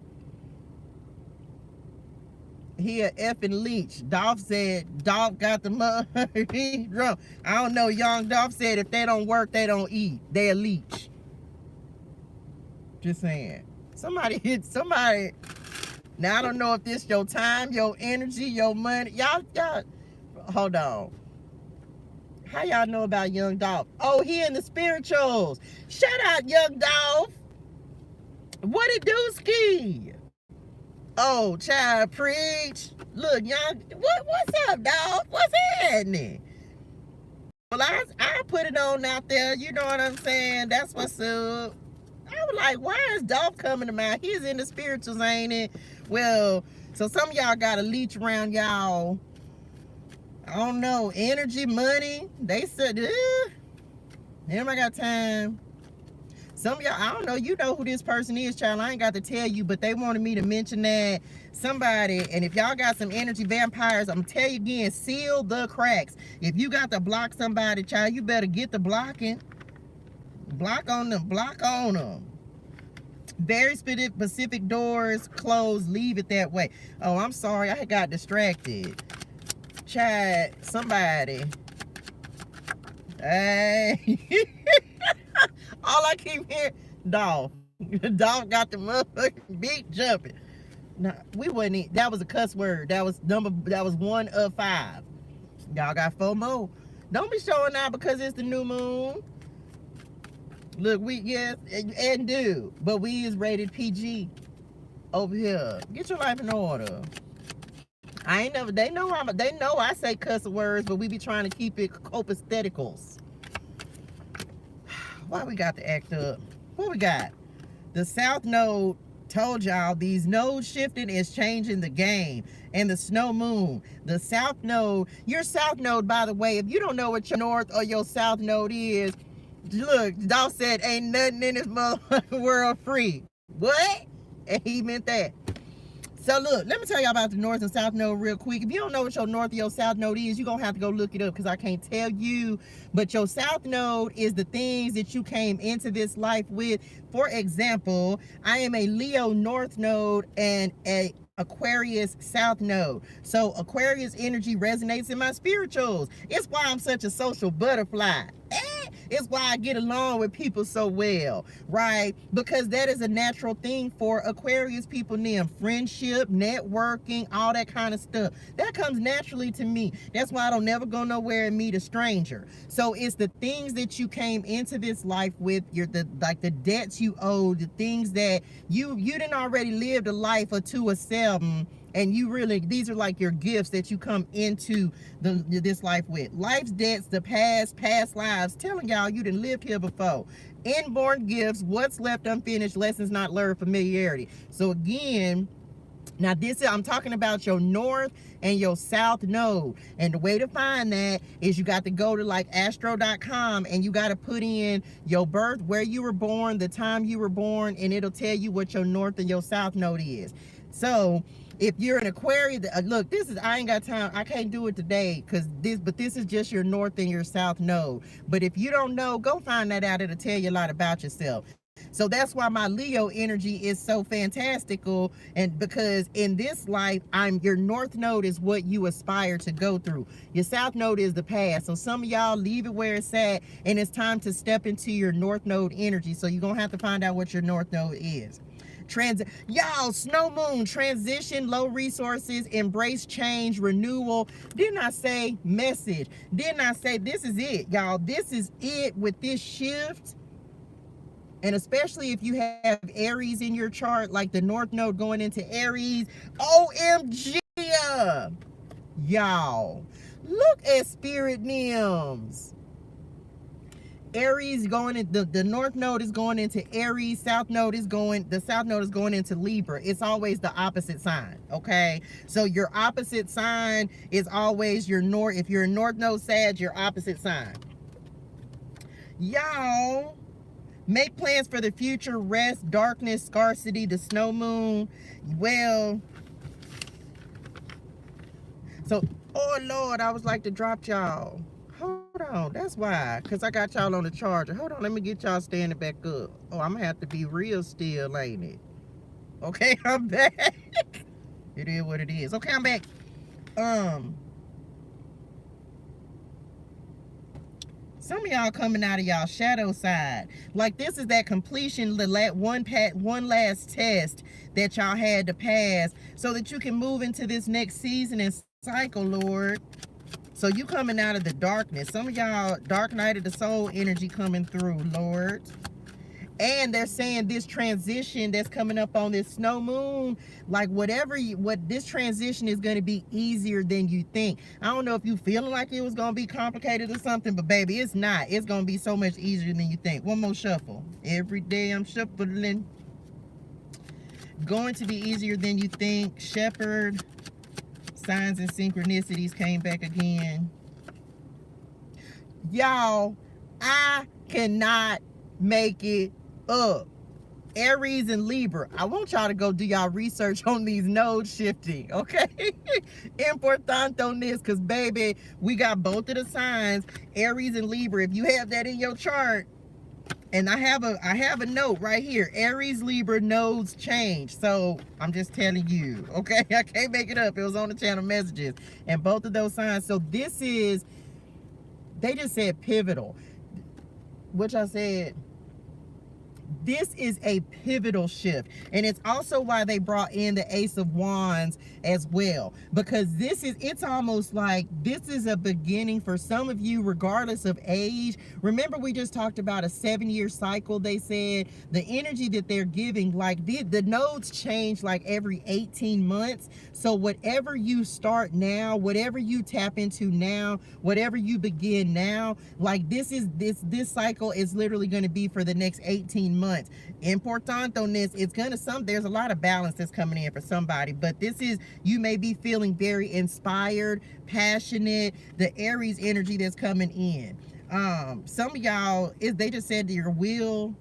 He a effing leech. Dolph said, Dolph got the mud. He drunk. I don't know. Young Dolph said, if they don't work, they don't eat. They a leech. Just saying. Somebody hit somebody. Now, I don't know if this your time, your energy, your money. Y'all. Hold on. How y'all know about Young Dolph? Oh, he in the spirituals. Shout out Young Dolph. What it do, Ski? Oh, child, preach. Look, y'all, what's up, dog? What's happening? Well, I put it on out there. You know what I'm saying? That's what's up. I was like, why is Dolph coming to mind? He's in the spirituals, ain't it? Well, so some of y'all got a leech around y'all. I don't know, energy, money. They said, damn, I got time. Some of y'all, I don't know, you know who this person is, child. I ain't got to tell you, but they wanted me to mention that somebody, and if y'all got some energy vampires, I'm gonna tell you again, seal the cracks. If you got to block somebody, child, you better get the blocking. Block on them, block on them. Very specific doors closed, leave it that way. Oh, I'm sorry, I got distracted. Child, somebody. Hey. All I keep hearing, Dolph. Dolph got the motherfucking beat jumping. No, we wasn't. That was a cuss word. That was 1 of 5. Y'all got 4 more. Don't be showing out because it's the new moon. Look, we yes and do, but we is rated PG over here. Get your life in order. I ain't never. They know I say cuss words, but we be trying to keep it copaestheticals. Why we got to act up? What we got? The South Node told y'all these nodes shifting is changing the game. And the snow moon, the South Node, your South Node, by the way, if you don't know what your North or your South Node is, look, Dolph said ain't nothing in this motherfucking world free. What? And he meant that. So look, let me tell y'all about the North and South Node real quick. If you don't know what your North or your South Node is, you're going to have to go look it up because I can't tell you. But your South Node is the things that you came into this life with. For example, I am a Leo North Node and a Aquarius South Node. So Aquarius energy resonates in my spirituals. It's why I'm such a social butterfly. It's why I get along with people so well, right? Because that is a natural thing for Aquarius people, them friendship, networking, all that kind of stuff. That comes naturally to me. That's why I don't never go nowhere and meet a stranger. So it's the things that you came into this life with, like the debts you owe, the things that you didn't already lived a life or 2 or 7. And you really, these are like your gifts that you come into this life with. Life's debts, the past lives, telling y'all you didn't live here before. Inborn gifts, what's left unfinished, lessons not learned, familiarity. So again, now I'm talking about your North and your South Node. And the way to find that is you got to go to like astro.com and you got to put in your birth, where you were born, the time you were born, and it'll tell you what your North and your South Node is. So if you're an Aquarius, look, I ain't got time. I can't do it today but this is just your North and your South Node. But if you don't know, go find that out. It'll tell you a lot about yourself. So that's why my Leo energy is so fantastical. And because in this life, your North Node is what you aspire to go through. Your South Node is the past. So some of y'all leave it where it's at and it's time to step into your North Node energy. So you're going to have to find out what your North Node is. Y'all, snow moon, transition, low resources, embrace change, renewal. Didn't I say message? Didn't I say this is it, y'all? This is it with this shift. And especially if you have Aries in your chart, like the North Node going into Aries. OMG, y'all. Look at Spirit Nims. Aries going in, the North Node is going into Aries, the South Node is going into Libra. It's always the opposite sign, okay? So your opposite sign is always your North. If you're a North Node Sag, your opposite sign. Y'all, make plans for the future, rest, darkness, scarcity, the snow moon. Well, so, oh Lord, I was like to drop y'all. Hold on, that's why, because I got y'all on the charger. Hold on, let me get y'all standing back up. Oh, I'm gonna have to be real still, ain't it? Okay, I'm back. It is what it is. Okay, I'm back. Some of y'all coming out of y'all shadow side. Like this is that completion, one last test that y'all had to pass so that you can move into this next season and cycle, Lord. So you coming out of the darkness. Some of y'all, dark night of the soul energy coming through, Lord. And they're saying this transition that's coming up on this snow moon, like what this transition is going to be easier than you think. I don't know if you feeling like it was going to be complicated or something, but baby, it's not. It's going to be so much easier than you think. One more shuffle. Every day I'm shuffling. Going to be easier than you think. Shepherd. Signs and synchronicities came back again. Y'all, I cannot make it up. Aries and Libra, I want y'all to go do y'all research on these nodes shifting, okay? Important on this, because baby, we got both of the signs, Aries and Libra. If you have that in your chart, and I have a note right here, Aries Libra nodes change. So I'm just telling you, okay? I can't make it up. It was on the channel messages, and both of those signs. So this is, they just said pivotal, which I said, this is a pivotal shift. And it's also why they brought in the Ace of Wands as well, because it's almost like this is a beginning for some of you, regardless of age. Remember, we just talked about a 7-year cycle. They said the energy that they're giving, like the nodes change like every 18 months. So whatever you start now, whatever you tap into now, whatever you begin now, like this cycle is literally going to be for the next 18 months. Important on this, it's gonna there's a lot of balance that's coming in for somebody, but this is, you may be feeling very inspired, passionate, the Aries energy that's coming in. Some of y'all, they just said to your will,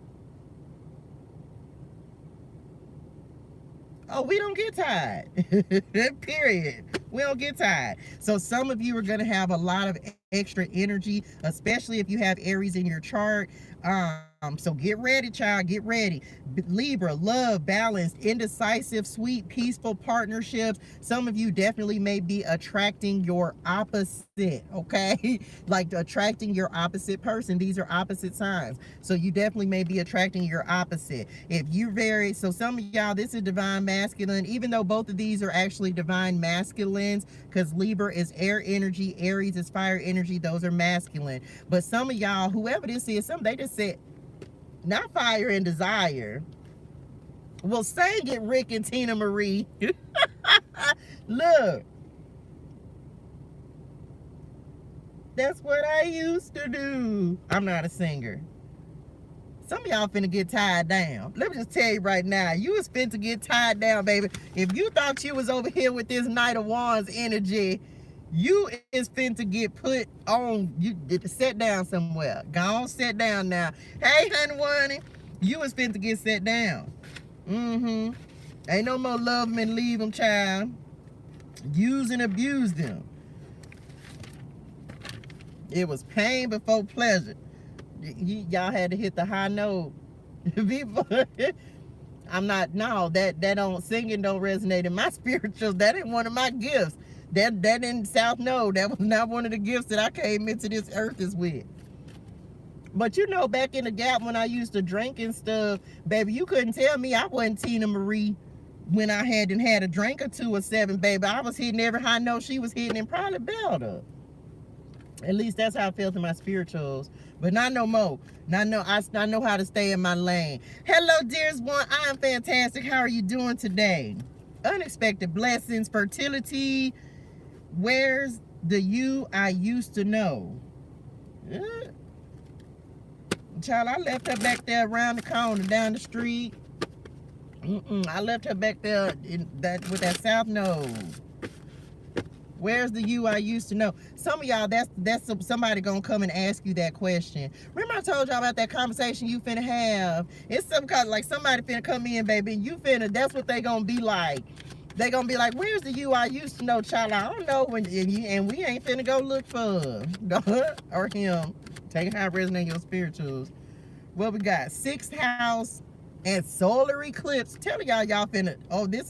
oh, we don't get tired. Period. We don't get tired. So some of you are going to have a lot of extra energy, especially if you have Aries in your chart. So get ready, child. Get ready. Libra, love, balanced, indecisive, sweet, peaceful partnerships. Some of you definitely may be attracting your opposite, okay? Like attracting your opposite person. These are opposite signs. So you definitely may be attracting your opposite. If you're so some of y'all, this is divine masculine, even though both of these are actually divine masculines, because Libra is air energy, Aries is fire energy. Those are masculine. But some of y'all, whoever this is, they just said, not fire and desire. Well, sing it, Rick and Tina Marie. Look. That's what I used to do. I'm not a singer. Some of y'all finna get tied down. Let me just tell you right now, you was finna get tied down, baby. If you thought you was over here with this Knight of Wands energy, you is finna get put on, you sit down somewhere. Go on, sit down now. Hey, honey, you is finna get set down. Ain't no more love them and leave them, child. Use and abuse them. It was pain before pleasure. Y'all had to hit the high note. I'm not, no, that don't, singing don't resonate in my spirituals. That ain't one of my gifts. That in South Node, that was not one of the gifts that I came into this earth is with. But you know, back in the gap when I used to drink and stuff, baby, you couldn't tell me I wasn't Tina Marie when I hadn't had a drink or 2 or 7, baby. I was hitting every high note she was hitting and probably better. At least that's how I felt in my spirituals. But not no more. I know how to stay in my lane. Hello, dearest one. I am fantastic. How are you doing today? Unexpected blessings, fertility. Where's the you I used to know? Child, I left her back there around the corner, down the street. I left her back there with that South Node. Where's the you I used to know? Some of y'all, that's somebody gonna come and ask you that question. Remember I told y'all about that conversation you finna have? It's some kind of like somebody finna come in, baby. You finna, that's what they gonna be like. They gonna be like, where's the you I used to know, child? I don't know when, and we ain't finna go look for her or him. Take how it resonates in your spirituals. What we got? 6th house and solar eclipse. Telling y'all finna, oh, this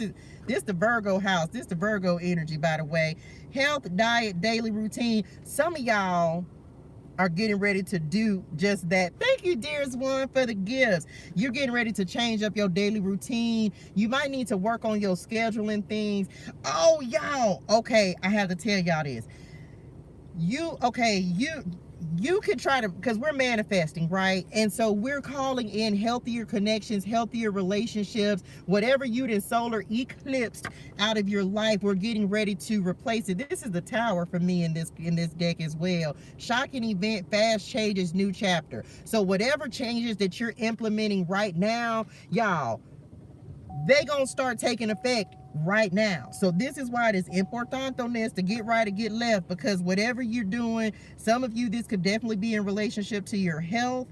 the Virgo house. This the Virgo energy, by the way. Health, diet, daily routine. Some of y'all are getting ready to do just that. Thank you, dearest one, for the gifts. You're getting ready to change up your daily routine. You might need to work on your scheduling things. Oh, y'all. Okay, I have to tell y'all this. You can try to, because we're manifesting, right? And so we're calling in healthier connections, healthier relationships, whatever you did solar eclipsed out of your life, we're getting ready to replace it. This is the Tower for me in this deck as well. Shocking event, fast changes, new chapter. So whatever changes that you're implementing right now, y'all, they gonna start taking effect right now. So this is why it is important on this to get right or get left, because whatever you're doing, some of you, this could definitely be in relationship to your health.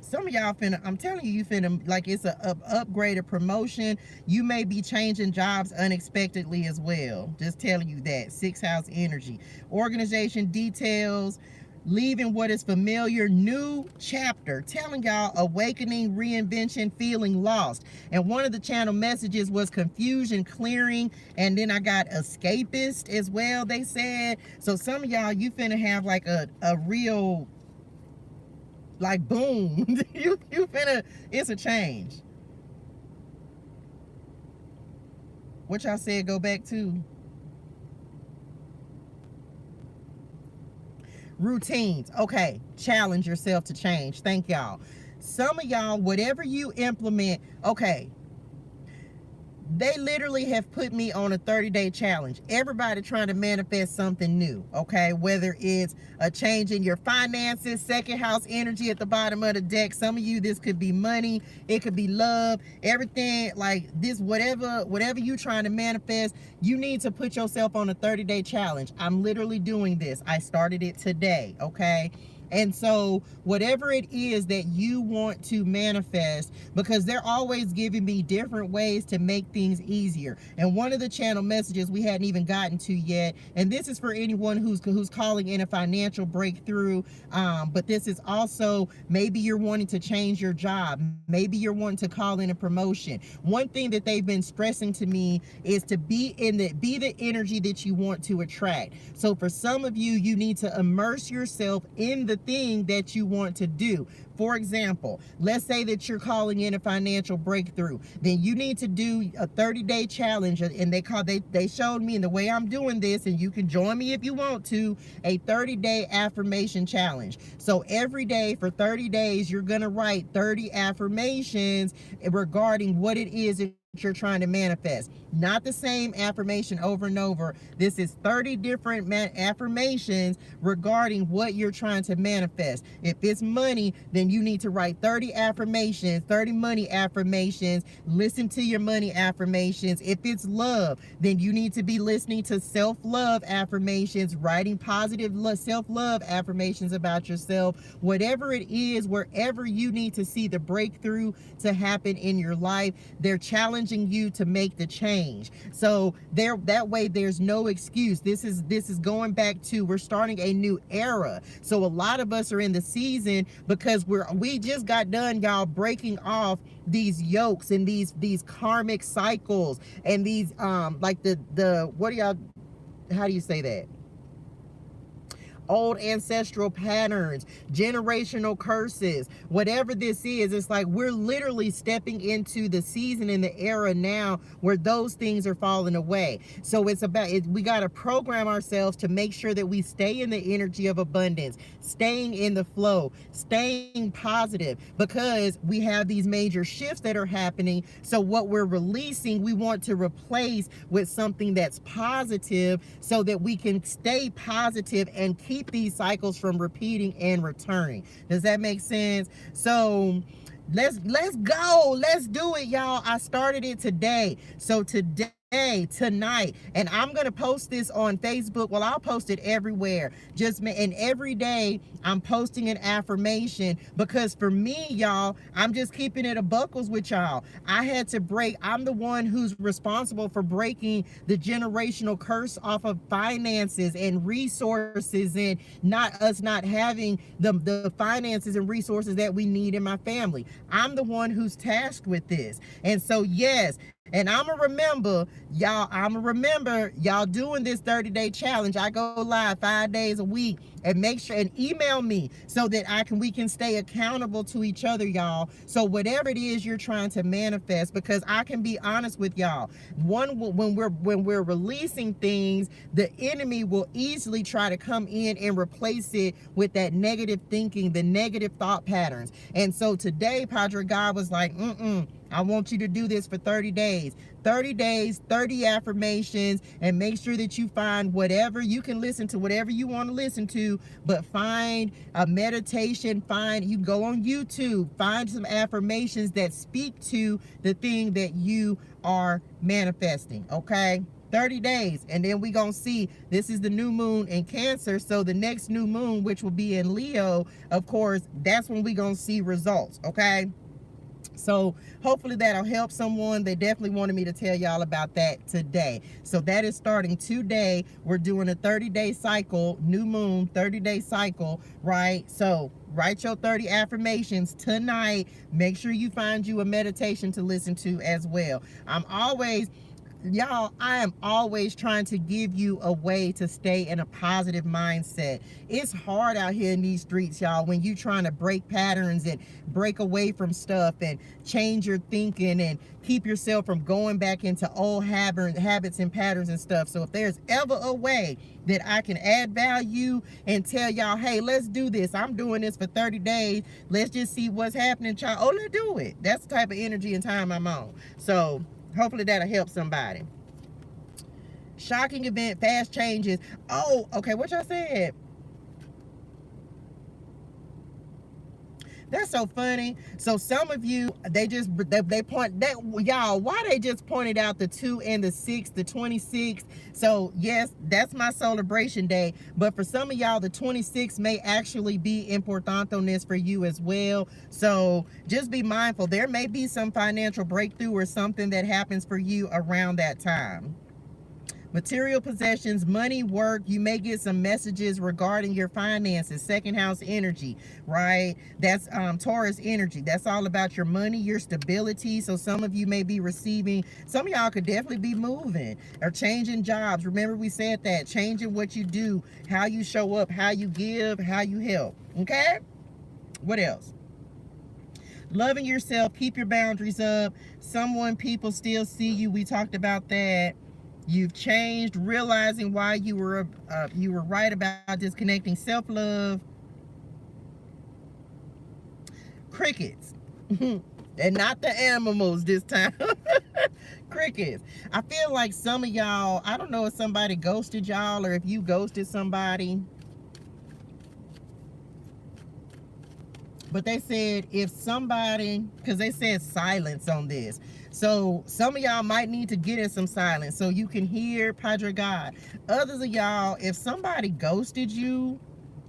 Some of y'all finna, I'm telling you, you finna, like, it's a upgrade, a promotion. You may be changing jobs unexpectedly as well. Just telling you that. Sixth house energy. Organization details, leaving what is familiar, new chapter. Telling y'all, awakening, reinvention, feeling lost. And one of the channel messages was confusion, clearing, and then I got escapist as well, they said. So some of y'all, you finna have like a real, like, boom. you finna, it's a change. What y'all said go back to? Routines. Okay, challenge yourself to change. Thank y'all. Some of y'all, whatever you implement, okay, they literally have put me on a 30-day challenge. Everybody trying to manifest something new, okay? Whether it's a change in your finances, second house energy at the bottom of the deck. Some of you, this could be money, it could be love, everything like this, whatever you trying to manifest, you need to put yourself on a 30-day challenge. I'm literally doing this. I started it today, okay? And so whatever it is that you want to manifest, because they're always giving me different ways to make things easier. And one of the channel messages we hadn't even gotten to yet, and this is for anyone who's calling in a financial breakthrough, but this is also, maybe you're wanting to change your job, maybe you're wanting to call in a promotion. One thing that they've been stressing to me is to be the energy that you want to attract. So for some of you, you need to immerse yourself in the thing that you want to do. For example, let's say that you're calling in a financial breakthrough, then you need to do a 30-day challenge, and they showed me, and the way I'm doing this, and you can join me if you want to, a 30-day affirmation challenge. So every day for 30 days, you're gonna write 30 affirmations regarding what it is that you're trying to manifest. Not the same affirmation over and over. This is 30 different affirmations regarding what you're trying to manifest. If it's money, then you need to write 30 affirmations, 30 money affirmations. Listen to your money affirmations. If it's love, then you need to be listening to self-love affirmations, writing positive self-love affirmations about yourself. Whatever it is, wherever you need to see the breakthrough to happen in your life, they're challenging you to make the change. So that way there's no excuse. This is going back to, we're starting a new era. So a lot of us are in the season because we just got done, y'all, breaking off these yokes and these karmic cycles and these like the what do y'all, how do you say that? Old ancestral patterns, generational curses, whatever this is. It's like we're literally stepping into the season in the era now where those things are falling away. So it's about it, we got to program ourselves to make sure that we stay in the energy of abundance, staying in the flow, staying positive, because we have these major shifts that are happening. So what we're releasing, we want to replace with something that's positive so that we can stay positive and keep these cycles from repeating and returning. Does that make sense? So let's go. Let's do it, y'all. I started it today. So tonight, and I'm gonna post this on Facebook. Well, I'll post it everywhere. And every day I'm posting an affirmation, because for me, y'all, I'm just keeping it a buckles with y'all. I had to break. I'm the one who's responsible for breaking the generational curse off of finances and resources, and not having the finances and resources that we need in my family. I'm the one who's tasked with this. And so yes, And I'ma remember y'all doing this 30-day challenge. I go live 5 days a week, and make sure and email me so that we can stay accountable to each other, y'all. So whatever it is you're trying to manifest, because I can be honest with y'all, when we're releasing things, the enemy will easily try to come in and replace it with that negative thinking, the negative thought patterns. And so today, Padre God was like, I want you to do this for 30 days. 30 days, 30 affirmations, and make sure that you find whatever you can listen to, whatever you want to listen to, but find a meditation, you go on YouTube, find some affirmations that speak to the thing that you are manifesting, okay? 30 days, and then we gonna see, this is the new moon in Cancer, so the next new moon, which will be in Leo, of course, that's when we gonna see results, okay? So hopefully that'll help someone. They definitely wanted me to tell y'all about that today. So that is starting today. We're doing a 30-day cycle, new moon, 30-day cycle, right? So write your 30 affirmations tonight. Make sure you find you a meditation to listen to as well. Y'all, I am always trying to give you a way to stay in a positive mindset. It's hard out here in these streets, y'all, when you trying to break patterns and break away from stuff and change your thinking and keep yourself from going back into old habits and patterns and stuff. So if there's ever a way that I can add value and tell y'all, hey, let's do this. I'm doing this for 30 days. Let's just see what's happening, child. Oh, let's do it. That's the type of energy and time I'm on. So hopefully that'll help somebody. Shocking event, fast changes. Oh, okay, what y'all said? That's so funny. So some of you, they point that, y'all, why they just pointed out the 2 and the 6, the 26th. So yes, that's my celebration day. But for some of y'all, the 26th may actually be importantoness for you as well. So just be mindful. There may be some financial breakthrough or something that happens for you around that time. Material possessions, money, work. You may get some messages regarding your finances. Second house energy, right? That's Taurus energy. That's all about your money, your stability. So some of you may be receiving, some of y'all could definitely be moving or changing jobs. Remember we said that, changing what you do, how you show up, how you give, how you help, okay? What else? Loving yourself, keep your boundaries up. People still see you. We talked about that. You've changed, realizing why you were right about disconnecting. Self-love. Crickets. And not the animals this time. Crickets. I feel like some of y'all, I don't know if somebody ghosted y'all or if you ghosted somebody. But they said if somebody, because they said silence on this. So some of y'all might need to get in some silence so you can hear Padre God. Others of y'all, if somebody ghosted you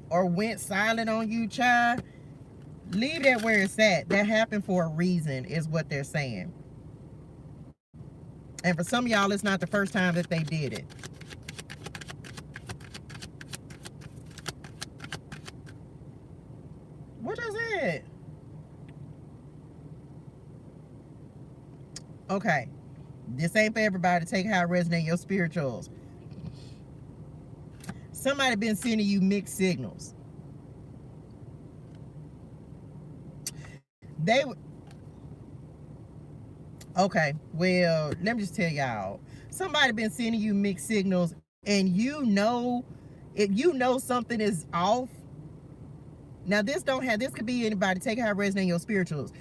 or went silent on you, child, leave that where it's at. That happened for a reason is what they're saying. And for some of y'all, it's not the first time that they did it. What is it? Okay. This ain't for everybody. Take how it resonates your spirituals. Somebody been sending you mixed signals. Okay, well, let me just tell y'all. Somebody been sending you mixed signals, and if you know something is off. Now this could be anybody. Take how it resonates your spirituals.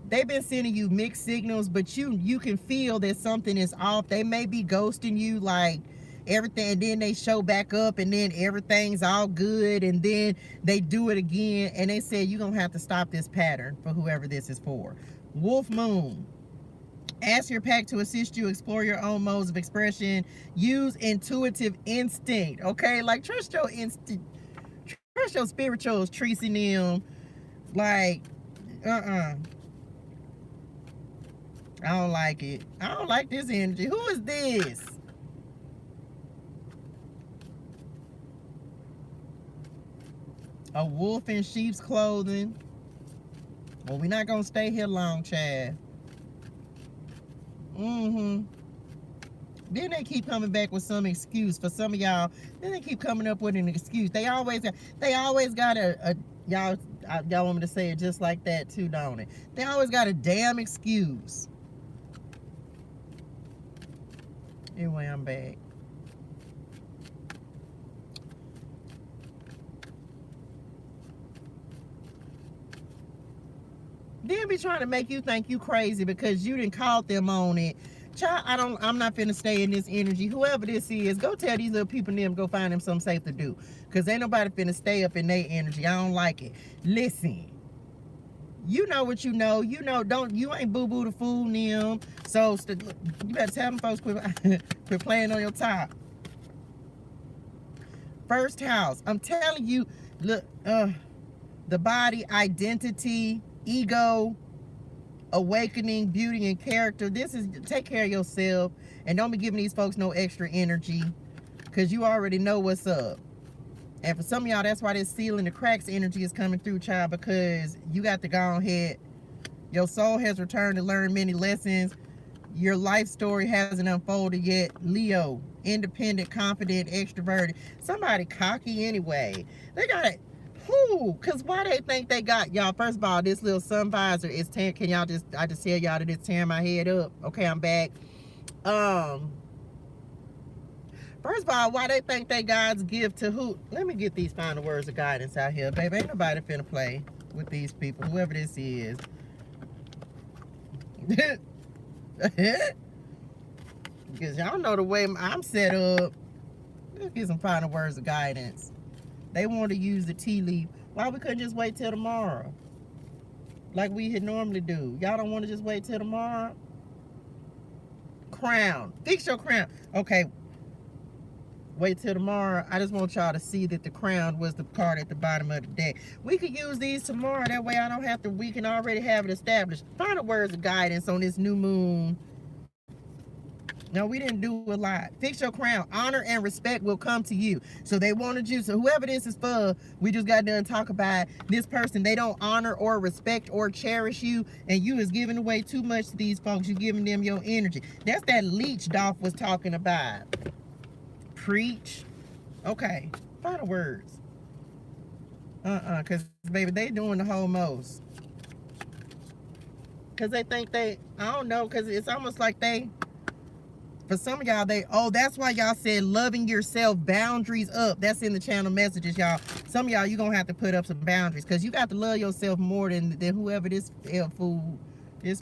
They've been sending you mixed signals, but you can feel that something is off. They may be ghosting you, like everything, and then they show back up, and then everything's all good, and then they do it again, and they say you're gonna have to stop this pattern for whoever this is for. Wolf moon. Ask your pack to assist you explore your own modes of expression. Use intuitive instinct. Okay, like trust your instinct. Trust your spirituals, Tracy them. Like, I don't like it. I don't like this energy. Who is this? A wolf in sheep's clothing. Well, we're not gonna stay here long, Chad. Mm-hmm. Then they keep coming back with some excuse for some of y'all. Then they keep coming up with an excuse. They always got a y'all want me to say it just like that too, don't it? They always got a damn excuse. Anyway, I'm back. Then be trying to make you think you crazy because you didn't call them on it. Child, I'm not finna stay in this energy. Whoever this is, go tell these little people them go find them something safe to do. Cause ain't nobody finna stay up in their energy. I don't like it. Listen, you know what you know. You know, you ain't boo-boo to fool them. So you better tell them folks quit playing on your top. First house. I'm telling you, look, the body, identity, ego, awakening, beauty, and character. This is, take care of yourself and don't be giving these folks no extra energy because you already know what's up. And for some of y'all, that's why this sealing the cracks energy is coming through, child, because you got to go ahead. Your soul has returned to learn many lessons. Your life story hasn't unfolded yet. Leo, independent, confident, extroverted. Somebody cocky anyway. They got it. Who? Cause why they think they got y'all? First of all, this little sun visor is tearing. Can y'all just? I just tell y'all that it's tearing my head up. Okay, I'm back. First of all, why they think they God's gift to who? Let me get these final words of guidance out here, baby. Ain't nobody finna play with these people, whoever this is. Because y'all know the way I'm set up. Let's get some final words of guidance. They want to use the tea leaf. Why we couldn't just wait till tomorrow? Like we had normally do. Y'all don't want to just wait till tomorrow? Crown. Fix your crown. Okay. Wait till tomorrow. I just want y'all to see that the crown was the card at the bottom of the deck. We could use these tomorrow. That way I don't have to, we can already have it established. Final words of guidance on this new moon. No, we didn't do a lot. Fix your crown. Honor and respect will come to you. So they wanted you. So whoever this is for, we just got done talk about this person. They don't honor or respect or cherish you. And you is giving away too much to these folks. You giving them your energy. That's that leech Dolph was talking about. Preach. Okay. Final words. Because, baby, they doing the whole most. Because they think they, I don't know, because it's almost like they, for some of y'all, that's why y'all said loving yourself, boundaries up. That's in the channel messages, y'all. Some of y'all, you're going to have to put up some boundaries because you got to love yourself more than whoever this fool ass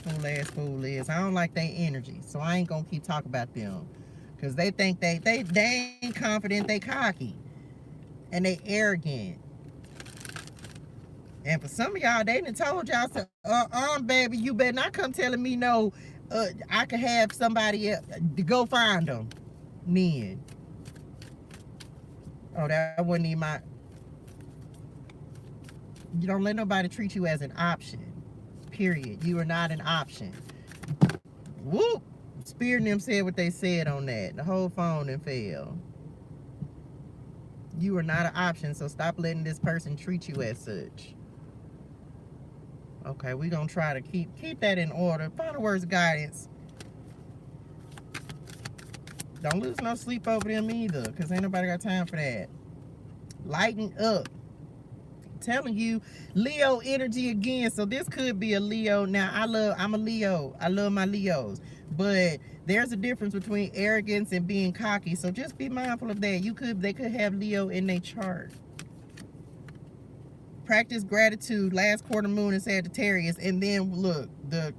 fool is. I don't like their energy, so I ain't going to keep talking about them because they think they ain't confident, they cocky, and they arrogant. And for some of y'all, they done told y'all, baby, you better not come telling me no, I could have somebody else to go find them. Men. Oh, that wasn't even my... You don't let nobody treat you as an option. Period. You are not an option. Whoop! Spirit and them said what they said on that. The whole phone and fell. You are not an option, so stop letting this person treat you as such. Okay, we're going to try to keep that in order. Final words of guidance. Don't lose no sleep over them either, because ain't nobody got time for that. Lighten up. I'm telling you, Leo energy again. So this could be a Leo. Now, I'm a Leo. I love my Leos. But there's a difference between arrogance and being cocky. So just be mindful of that. They could have Leo in their chart. Practice gratitude. Last quarter moon in Sagittarius, and then look, the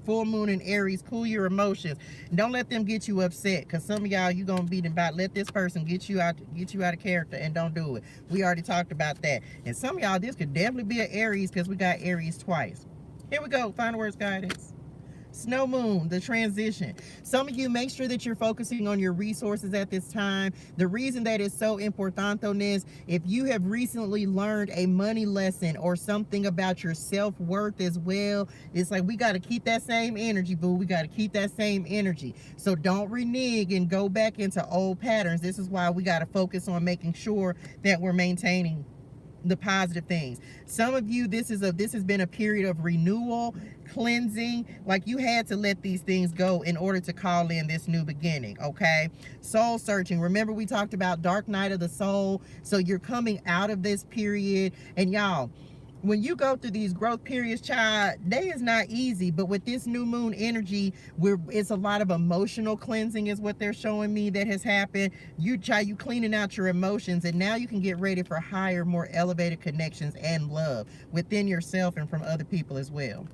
full moon in Aries. Cool your emotions. Don't let them get you upset, because some of y'all, you gonna be about let this person get you out of character, and don't do it. We already talked about that. And some of y'all, this could definitely be an Aries, because we got Aries twice. Here we go. Final words guidance. Snow moon, the transition. Some of you, make sure that you're focusing on your resources at this time. The reason that is so important is if you have recently learned a money lesson or something about your self-worth as well, it's like we got to keep that same energy, boo. We got to keep that same energy. So don't renege and go back into old patterns. This is why we got to focus on making sure that we're maintaining the positive things. Some of you, this has been a period of renewal, cleansing. Like, you had to let these things go in order to call in this new beginning. Okay, soul searching. Remember, we talked about dark night of the soul. So you're coming out of this period. And y'all, when you go through these growth periods, child, they is not easy. But with this new moon energy, it's a lot of emotional cleansing is what they're showing me that has happened. You cleaning out your emotions, and now you can get ready for higher, more elevated connections and love within yourself and from other people as well.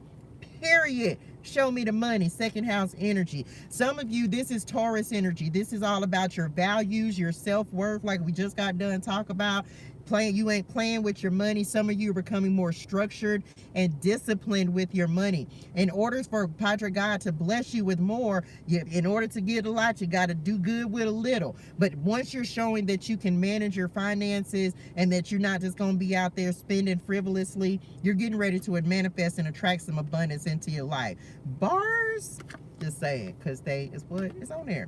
Period. Show me the money. Second house energy. Some of you, this is Taurus energy. This is all about your values, your self-worth, like we just got done talk about. You ain't playing with your money. Some of you are becoming more structured and disciplined with your money. In order for Padre God to bless you with more, in order to get a lot, you got to do good with a little. But once you're showing that you can manage your finances and that you're not just going to be out there spending frivolously, you're getting ready to manifest and attract some abundance into your life. Bars, just saying, because it's on there.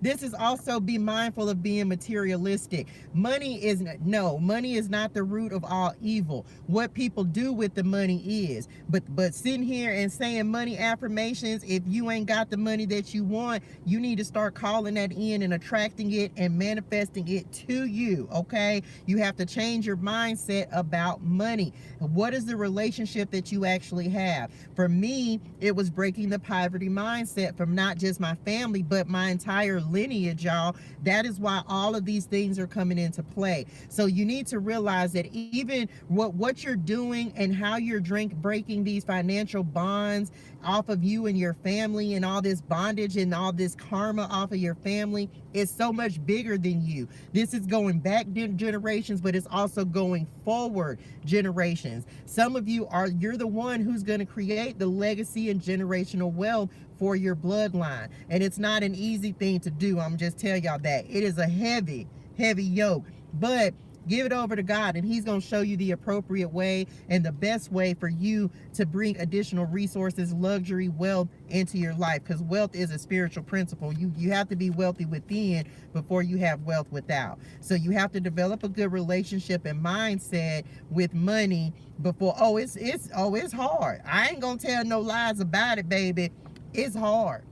This is also, be mindful of being materialistic. Money is not the root of all evil. What people do with the money is. But sitting here and saying money affirmations, if you ain't got the money that you want, you need to start calling that in and attracting it and manifesting it to you, okay? You have to change your mindset about money. What is the relationship that you actually have? For me, it was breaking the poverty mindset from not just my family, but my entire lineage, y'all. That is why all of these things are coming into play. So you need to realize that even what you're doing and how you're breaking these financial bonds off of you and your family, and all this bondage and all this karma off of your family, is so much bigger than you. This is going back generations, but it's also going forward generations. Some of you're the one who's going to create the legacy and generational wealth for your bloodline. And it's not an easy thing to do. I'm just telling y'all that. It is a heavy, heavy yoke. But give it over to God, and he's going to show you the appropriate way and the best way for you to bring additional resources, luxury, wealth into your life, because wealth is a spiritual principle. You have to be wealthy within before you have wealth without. So you have to develop a good relationship and mindset with money before. It's hard. I ain't going to tell no lies about it, baby. It's hard.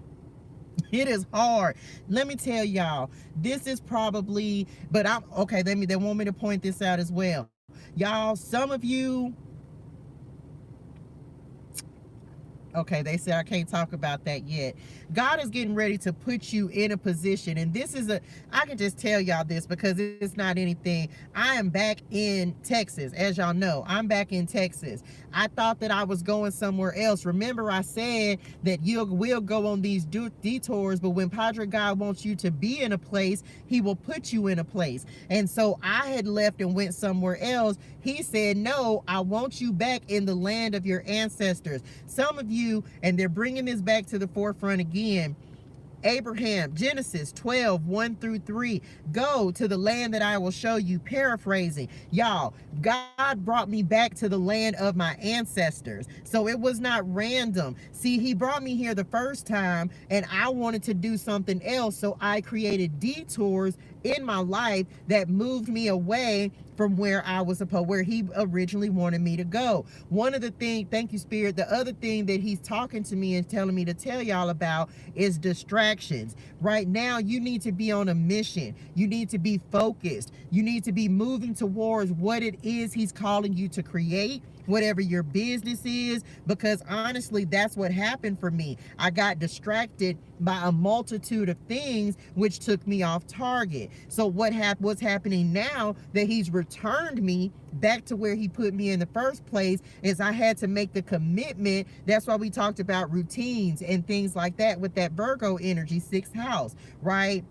It is hard. Let me tell y'all, this is probably, but I'm okay. They want me to point this out as well. Y'all, some of you, okay, they said I can't talk about that yet. God is getting ready to put you in a position, and I can just tell y'all this because it's not anything. I am back in Texas. As y'all know, I'm back in Texas. I thought that I was going somewhere else. Remember, I said that you will go on these detours, but when Padre God wants you to be in a place, he will put you in a place. And so I had left and went somewhere else. He said, no, I want you back in the land of your ancestors. Some of you, and they're bringing this back to the forefront again, Abraham, Genesis 12, 1 through 3. Go to the land that I will show you. Paraphrasing. Y'all, God brought me back to the land of my ancestors. So it was not random. See, he brought me here the first time, and I wanted to do something else. So I created detours in my life that moved me away from where he originally wanted me to go. One of the things, thank you, Spirit, the other thing that he's talking to me and telling me to tell y'all about is distractions. Right now, you need to be on a mission. You need to be focused. You need to be moving towards what it is he's calling you to create, whatever your business is, because honestly, that's what happened for me. I got distracted by a multitude of things which took me off target. So what's happening now that he's returned me back to where he put me in the first place is I had to make the commitment. That's why we talked about routines and things like that with that Virgo energy, 6th house, right?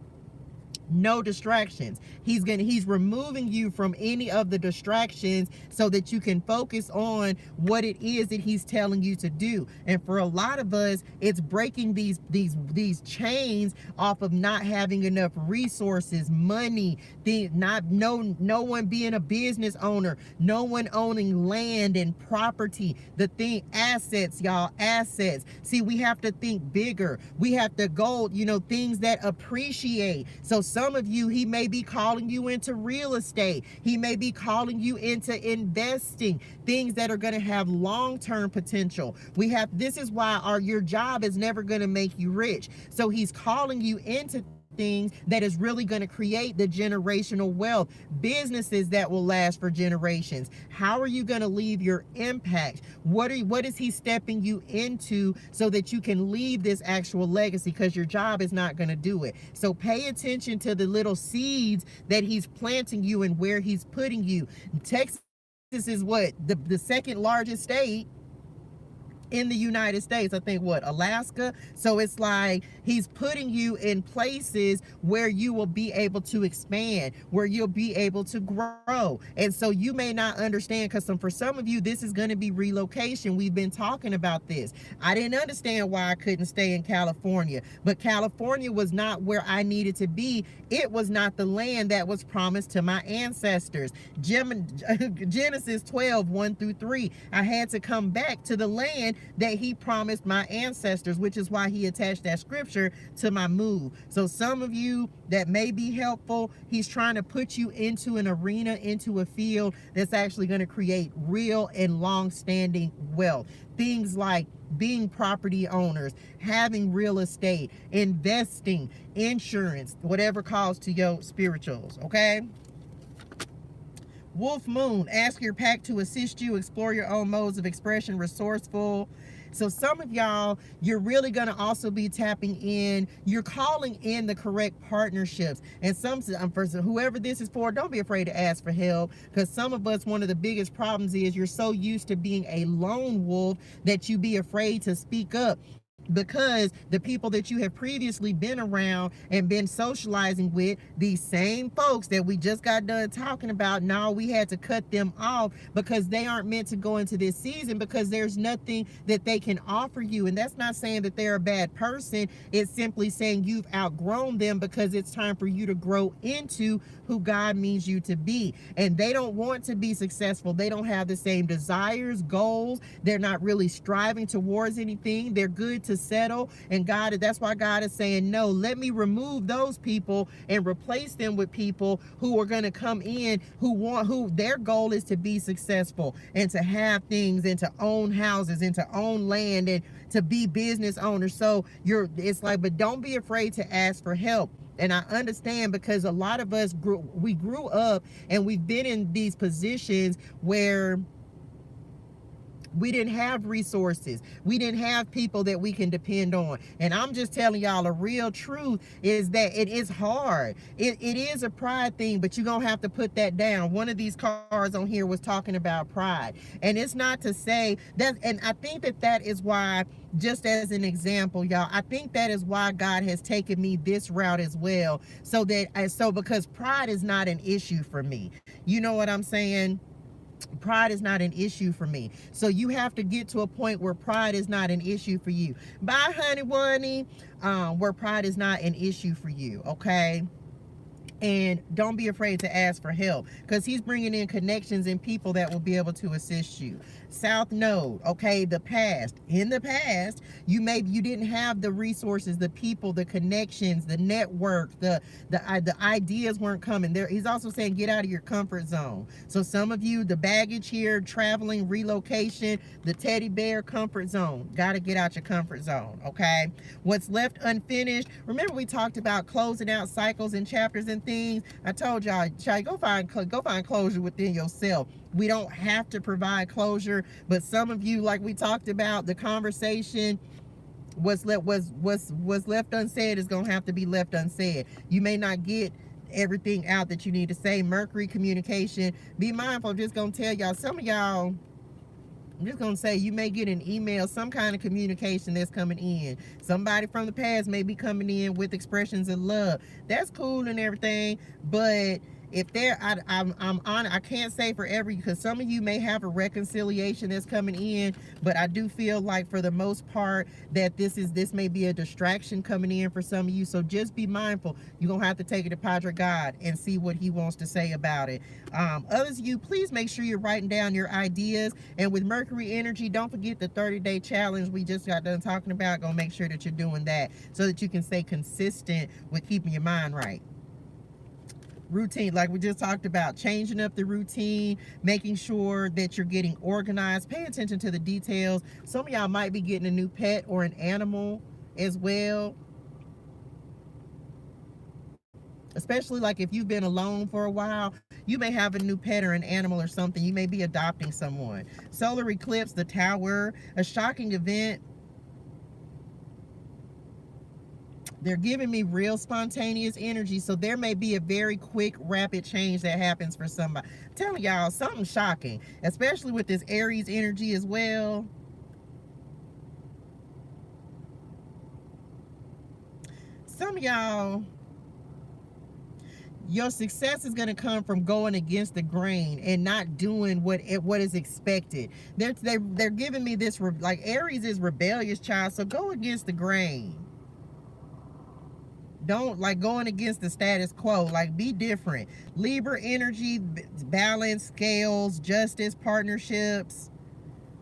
No distractions. He's removing you from any of the distractions so that you can focus on what it is that he's telling you to do. And for a lot of us, it's breaking these chains off of not having enough resources, money, no one being a business owner, no one owning land and property, assets, y'all, assets. See, we have to think bigger. We have to go, things that appreciate. So some some of you, he may be calling you into real estate. He may be calling you into investing, things that are going to have long-term potential. This is why your job is never going to make you rich. So he's calling you into things that is really going to create the generational wealth, businesses that will last for generations. How are you going to leave your impact? What is he stepping you into so that you can leave this actual legacy? Because your job is not going to do it. So pay attention to the little seeds that he's planting you and where he's putting you. Texas is what, the second largest state in the United States. I think Alaska. So it's like he's putting you in places where you will be able to expand, where you'll be able to grow. And so you may not understand, because for some of you, this is going to be relocation. We've been talking about this. I didn't understand why I couldn't stay in California, but California was not where I needed to be. It was not the land that was promised to my ancestors. Genesis 12, 1-3. I had to come back to the land that he promised my ancestors, which is why he attached that scripture to my move. So some of you, that may be helpful. He's trying to put you into an arena, into a field that's actually going to create real and long-standing wealth. Things like being property owners, having real estate, investing, insurance, whatever calls to your spirituals, okay? Wolf Moon, ask your pack to assist you, explore your own modes of expression, resourceful. So some of y'all, you're really going to also be tapping in, you're calling in the correct partnerships. And for whoever this is for, don't be afraid to ask for help, because some of us, one of the biggest problems is you're so used to being a lone wolf that you be afraid to speak up, because the people that you have previously been around and been socializing with, these same folks that we just got done talking about, now we had to cut them off because they aren't meant to go into this season, because there's nothing that they can offer you. And that's not saying that they're a bad person. It's simply saying you've outgrown them, because it's time for you to grow into who God means you to be. And they don't want to be successful. They don't have the same desires, goals. They're not really striving towards anything. They're good to settle. And that's why God is saying, no, let me remove those people and replace them with people who are going to come in, who their goal is to be successful and to have things and to own houses and to own land and to be business owners. So it's like, but don't be afraid to ask for help. And I understand, because a lot of us grew up and we've been in these positions where we didn't have resources. We didn't have people that we can depend on. And I'm just telling y'all, a real truth is that it is hard. It is a pride thing, but you're going to have to put that down. One of these cards on here was talking about pride. And it's not to say that, and I think that is why, just as an example, y'all, I think that is why God has taken me this route as well. Because pride is not an issue for me. You know what I'm saying? Pride is not an issue for me. So you have to get to a point where pride is not an issue for you. Bye, honey, bunny. Where pride is not an issue for you, okay? And don't be afraid to ask for help, because he's bringing in connections and people that will be able to assist you. South Node, okay, in the past, you didn't have the resources, the people, the connections, the network, the ideas weren't coming there. He's also saying get out of your comfort zone. So some of you, the baggage here, traveling, relocation, the teddy bear comfort zone, got to get out your comfort zone, okay? What's left unfinished, remember we talked about closing out cycles and chapters and things. I told y'all, go find closure within yourself. We don't have to provide closure, but some of you, like we talked about, the conversation was left unsaid is going to have to be left unsaid. You may not get everything out that you need to say. Mercury communication, be mindful. I'm just going to tell y'all, some of y'all, I'm just going to say, you may get an email, some kind of communication that's coming in. Somebody from the past may be coming in with expressions of love. That's cool and everything, but if I'm on, I can't say for because some of you may have a reconciliation that's coming in, but I do feel like for the most part that this may be a distraction coming in for some of you. So just be mindful. You're gonna have to take it to Padre God and see what he wants to say about it. Others of you, please make sure you're writing down your ideas. And with Mercury energy, don't forget the 30-day challenge we just got done talking about. Gonna make sure that you're doing that so that you can stay consistent with keeping your mind right. routine, like we just talked about, changing up the routine, making sure that you're getting organized. Pay attention to the details. Some of y'all might be getting a new pet or an animal as well, especially like if you've been alone for a while. You may have a new pet or an animal or something. You may be adopting someone. Solar eclipse, the tower, a shocking event. They're giving me real spontaneous energy, so there may be a very quick, rapid change that happens for somebody. I'm telling y'all, something shocking, especially with this Aries energy as well. Some of y'all, your success is going to come from going against the grain and not doing what is expected. They're giving me this, like Aries is rebellious, child, so go against the grain. Don't, like, going against the status quo. Like, be different. Libra energy, balance, scales, justice, partnerships.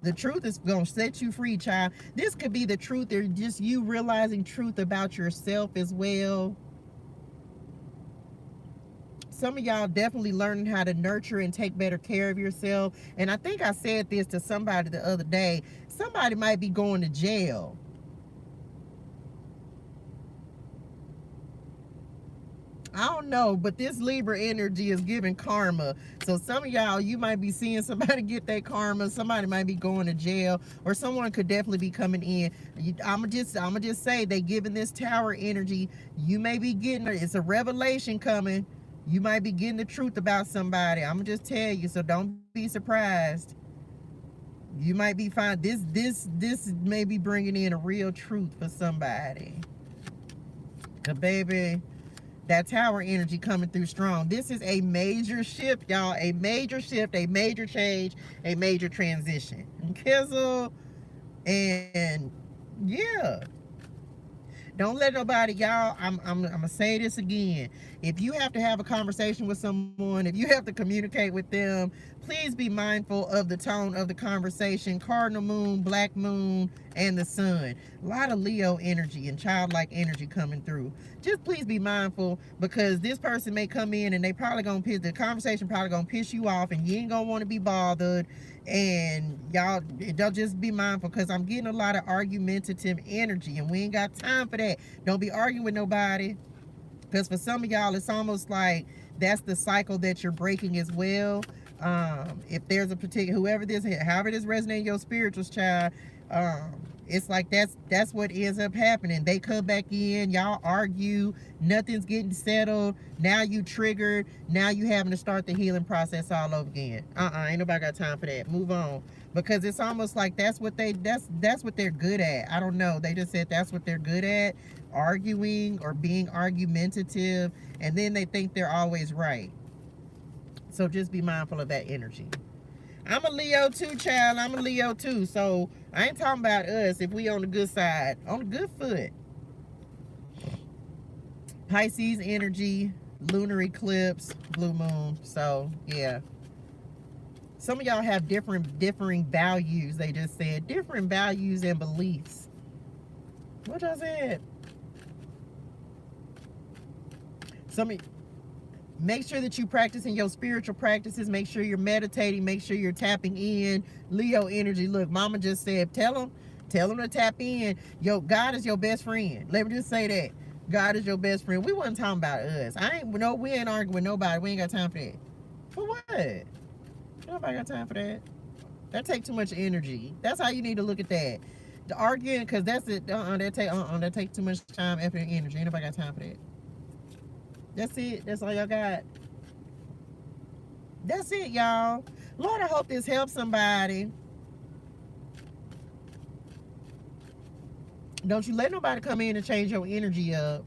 The truth is going to set you free, child. This could be the truth, or just you realizing truth about yourself as well. Some of y'all definitely learning how to nurture and take better care of yourself. And I think I said this to somebody the other day. Somebody might be going to jail. I don't know, but this Libra energy is giving karma. So some of y'all, you might be seeing somebody get their karma. Somebody might be going to jail, or someone could definitely be coming in. I'ma just say, they giving this tower energy. You may be getting, it's a revelation coming. You might be getting the truth about somebody. I'ma just tell you, so don't be surprised. You might be fine. This may be bringing in a real truth for somebody. 'Cause baby, that tower energy coming through strong. This is a major shift, y'all. A major shift, a major change, a major transition. Kizzle. And yeah. Don't let nobody, y'all, I'm gonna say this again. If you have to have a conversation with someone, if you have to communicate with them, please be mindful of the tone of the conversation. Cardinal moon, black moon, and the sun. A lot of Leo energy and childlike energy coming through. Just please be mindful, because this person may come in and they probably gonna piss, the conversation probably gonna piss you off, and you ain't gonna want to be bothered. And y'all, don't, just be mindful, because I'm getting a lot of argumentative energy, and we ain't got time for that. Don't be arguing with nobody, because for some of y'all, it's almost like that's the cycle that you're breaking as well. If there's a particular, whoever this, however this resonates your spiritual child, it's like that's what ends up happening. They come back in, y'all argue, nothing's getting settled. Now you triggered. Now you having to start the healing process all over again. Ain't nobody got time for that. Move on, because it's almost like that's what they're good at. I don't know. They just said that's what they're good at, arguing or being argumentative, and then they think they're always right. So just be mindful of that energy. I'm a Leo too, child. I'm a Leo too. So I ain't talking about us if we on the good side, on the good foot. Pisces energy, lunar eclipse, blue moon. So yeah. Some of y'all have differing values. They just said different values and beliefs. What I said? Make sure that you practicing your spiritual practices. Make sure you're meditating. Make sure you're tapping in. Leo energy. Look, mama just said, tell them to tap in. God is your best friend. Let me just say that. God is your best friend. We wasn't talking about us. We ain't arguing with nobody. We ain't got time for that. For what? Nobody got time for that. That take too much energy. That's how you need to look at that. The arguing, because that's it. That take too much time, effort, and energy. Ain't nobody got time for that. That's it. That's all y'all got. That's it, y'all. Lord, I hope this helps somebody. Don't you let nobody come in and change your energy up.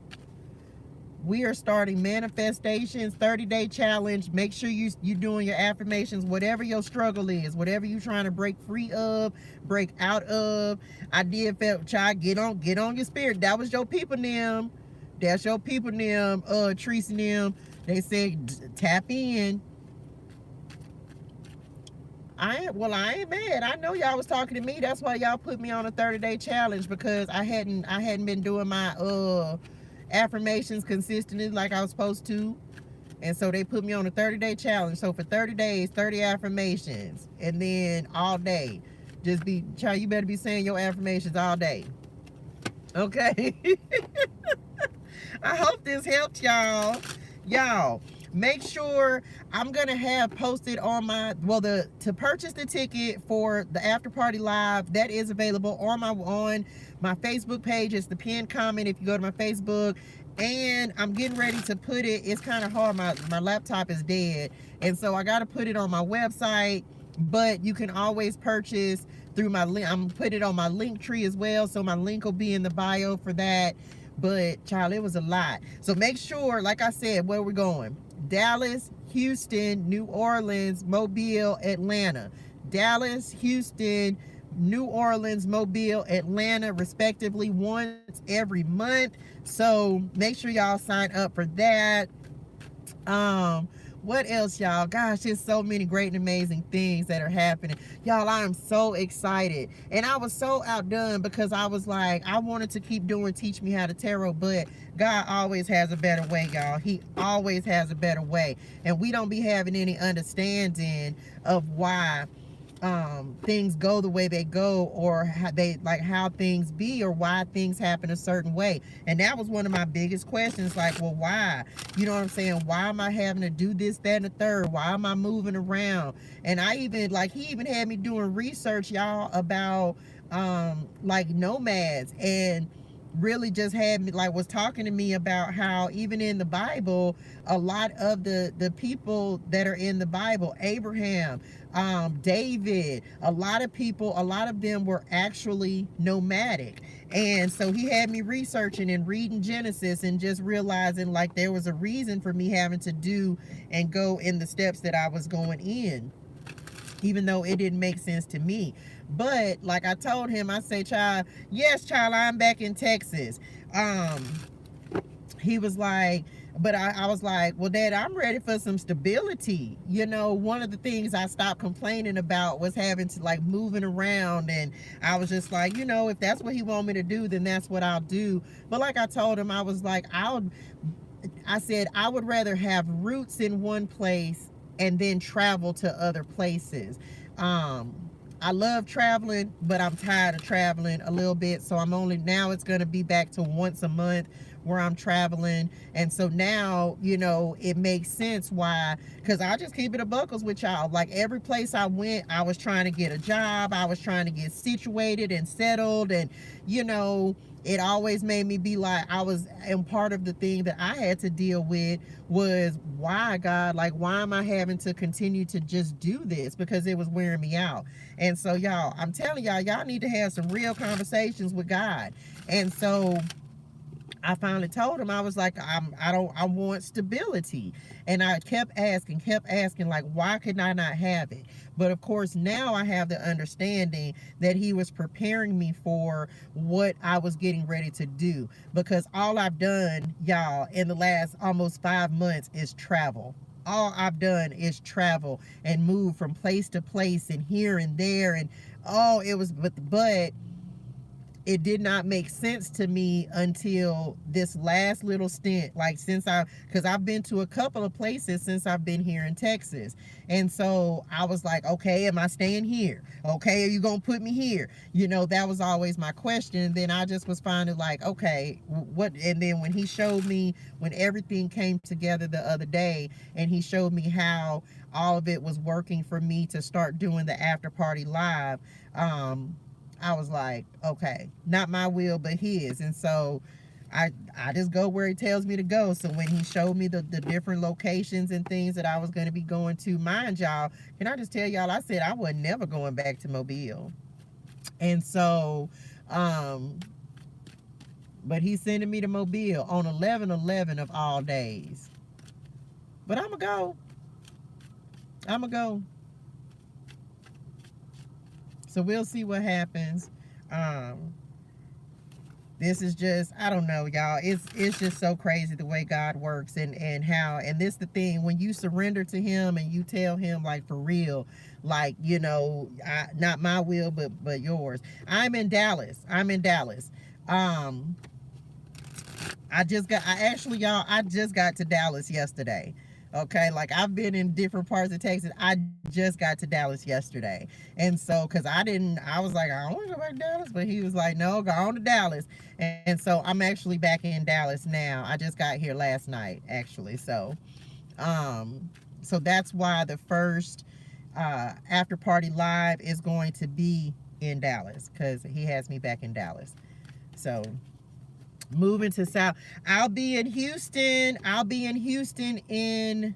We are starting manifestations, 30-day challenge. Make sure you doing your affirmations, whatever your struggle is, whatever you trying to break free of, break out of. I did felt, child, get on your spirit. That was your people, them. That's your people, them, Treese and them. They said tap in. I ain't mad. I know y'all was talking to me. That's why y'all put me on a 30-day challenge, because I hadn't been doing my affirmations consistently like I was supposed to. And so they put me on a 30-day challenge. So for 30 days, 30 affirmations. And then all day. Just be, child, you better be saying your affirmations all day. Okay? I hope this helped y'all. Y'all, make sure I'm gonna have posted on my, well, to purchase the ticket for the after party live, that is available on my Facebook page. It's the pinned comment if you go to my Facebook. And I'm getting ready to put it, it's kind of hard, my laptop is dead, and so I got to put it on my website, but you can always purchase through my link. I'm gonna put it on my link tree as well, so my link will be in the bio for that. But child, it was a lot. So make sure, like I said, where we're going: Dallas, Houston, New Orleans, Mobile, Atlanta. Dallas, Houston, New Orleans, Mobile, Atlanta, respectively, once every month. So make sure y'all sign up for that. What else, y'all? Gosh, there's so many great and amazing things that are happening. Y'all, I am so excited. And I was so outdone because I was like, I wanted to keep doing Teach Me How to Tarot, but God always has a better way, y'all. He always has a better way. And we don't be having any understanding of why things go the way they go, or how things be, or why things happen a certain way. And that was one of my biggest questions, like, well, why? You know what I'm saying? Why am I having to do this, that, and the third? Why am I moving around? And I even, like, he even had me doing research, y'all, about like nomads, and really just had me, like, was talking to me about how even in the Bible, a lot of the people that are in the Bible, Abraham, David, a lot of them were actually nomadic. And so he had me researching and reading Genesis, and just realizing, like, there was a reason for me having to do and go in the steps that I was going in, even though it didn't make sense to me. But like I told him, I say, child, yes, child, I'm back in Texas. He was like, but I was like, well, Dad, I'm ready for some stability. You know, one of the things I stopped complaining about was having to, like, moving around. And I was just like, you know, if that's what he want me to do, then that's what I'll do. But like I told him, I was like, I said, I would rather have roots in one place and then travel to other places. I love traveling, but I'm tired of traveling a little bit. So now it's going to be back to once a month where I'm traveling. And so now, you know, it makes sense why, because I just keep it a buckles with y'all. Like, every place I went, I was trying to get a job. I was trying to get situated and settled. And, you know, it always made me be like, and part of the thing that I had to deal with was, why, God, like, why am I having to continue to just do this? Because it was wearing me out. And so, y'all, I'm telling y'all need to have some real conversations with God. And so I finally told him, I was like, I want stability. And I kept asking, like, why could I not have it? But of course, now I have the understanding that he was preparing me for what I was getting ready to do. Because all I've done, y'all, in the last almost 5 months is travel. All I've done is travel and move from place to place and here and there. And but it did not make sense to me until this last little stint, like, because I've been to a couple of places since I've been here in Texas. And so I was like, okay, am I staying here? Okay, are you gonna put me here? You know, that was always my question. And then I just was finding, like, okay, what? And then when he showed me, when everything came together the other day, and he showed me how all of it was working for me to start doing the after party live, I was like, okay, not my will, but his. And so I just go where he tells me to go. So when he showed me the different locations and things that I was going to be going to, mind y'all, can I just tell y'all, I said I was never going back to Mobile. And so, but he's sending me to Mobile on 11/11 of all days. But I'm going to go. So we'll see what happens. This is just, I don't know, y'all. It's just so crazy the way God works, and this the thing, when you surrender to him and you tell him, like, for real, like, you know, not my will, but yours. I'm in Dallas. I just got to Dallas yesterday. Okay, like I've been in different parts of Texas. I just got to Dallas yesterday. And so, because I was like, I don't want to go back to Dallas. But he was like, no, go on to Dallas. And so I'm actually back in Dallas now. I just got here last night, actually. Um, so that's why the first after party live is going to be in Dallas, because he has me back in Dallas. So moving to South. I'll be in Houston in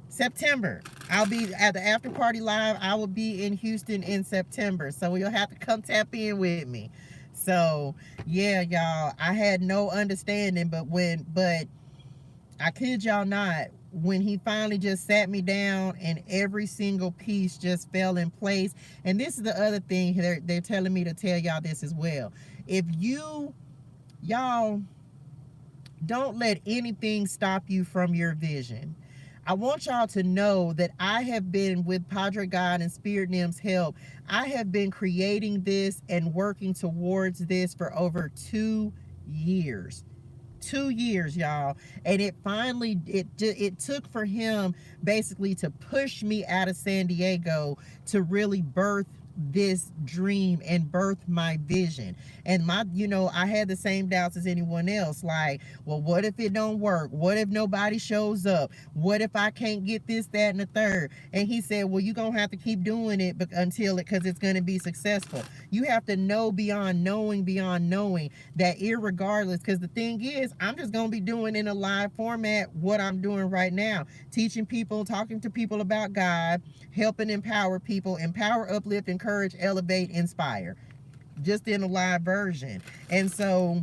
September. I'll be at the after party live. I will be in Houston in September. So you'll have to come tap in with me. So yeah, y'all, I had no understanding, but I kid y'all not, when he finally just sat me down and every single piece just fell in place. And this is the other thing, they're telling me to tell y'all this as well. If y'all don't let anything stop you from your vision. I want y'all to know that I have been, with Padre God and Spirit Nymph's help, I have been creating this and working towards this for over 2 years. 2 years, y'all. And it finally, it took for him basically to push me out of San Diego to really birth this dream and birth my vision. And I had the same doubts as anyone else, like, well, what if it don't work? What if nobody shows up? What if I can't get this, that, and the third? And he said, well, you're gonna have to keep doing it because it's gonna be successful. You have to know beyond knowing that irregardless, because the thing is, I'm just gonna be doing in a live format what I'm doing right now, teaching people, talking to people about God, helping empower people, uplift, encourage, elevate, inspire, just in a live version. And so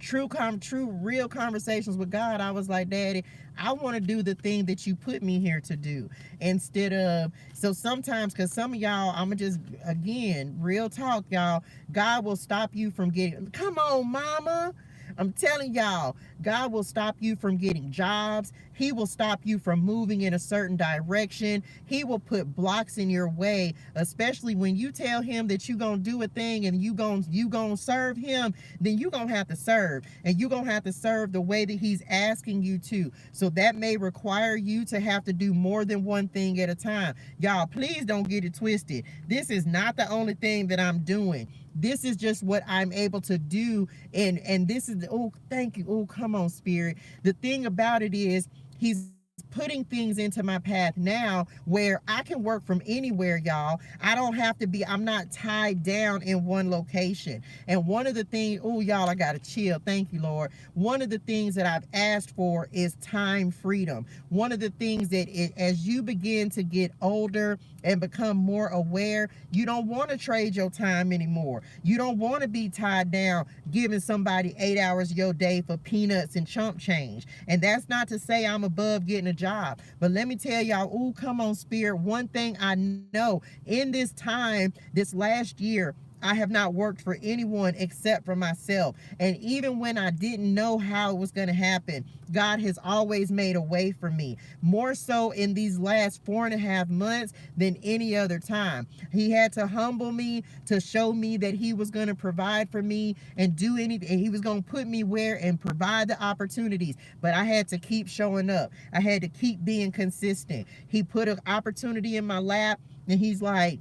real conversations with God, I was like, Daddy, I want to do the thing that you put me here to do, instead of, so sometimes, because some of y'all, I'm gonna just, again, real talk, y'all, God will stop you from getting, come on, mama, I'm telling y'all, God will stop you from getting jobs. He will stop you from moving in a certain direction. He will put blocks in your way, especially when you tell him that you're going to do a thing and you going to serve him, then you're going to have to serve. And you're going to have to serve the way that he's asking you to. So that may require you to have to do more than one thing at a time. Y'all, please don't get it twisted. This is not the only thing that I'm doing. This is just what I'm able to do. And this is, oh, thank you. Oh, come on, Spirit. The thing about it is, he's putting things into my path now where I can work from anywhere, y'all. I don't have to be, I'm not tied down in one location. And one of the things, oh, y'all, I gotta chill. Thank you, Lord. One of the things that I've asked for is time freedom. One of the things that as you begin to get older and become more aware, you don't want to trade your time anymore. You don't want to be tied down giving somebody 8 hours of your day for peanuts and chump change. And that's not to say I'm above getting a job, but let me tell y'all, oh, come on, Spirit, one thing I know, in this time, this last year, I have not worked for anyone except for myself. And even when I didn't know how it was going to happen, God has always made a way for me. More so in these last 4.5 months than any other time. He had to humble me to show me that he was going to provide for me and do anything. He was going to put me where and provide the opportunities. But I had to keep showing up. I had to keep being consistent. He put an opportunity in my lap and he's like,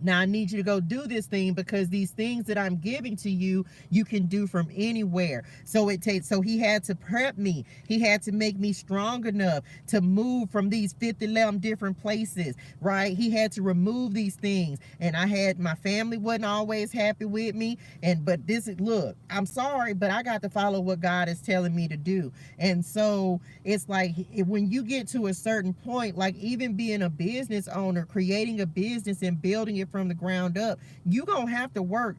now I need you to go do this thing, because these things that I'm giving to you, you can do from anywhere. So he had to prep me. He had to make me strong enough to move from these 50 different places, right? He had to remove these things. And my family wasn't always happy with me. But look, I'm sorry, but I got to follow what God is telling me to do. And so it's like, when you get to a certain point, like even being a business owner, creating a business and building it from the ground up, you're gonna have to work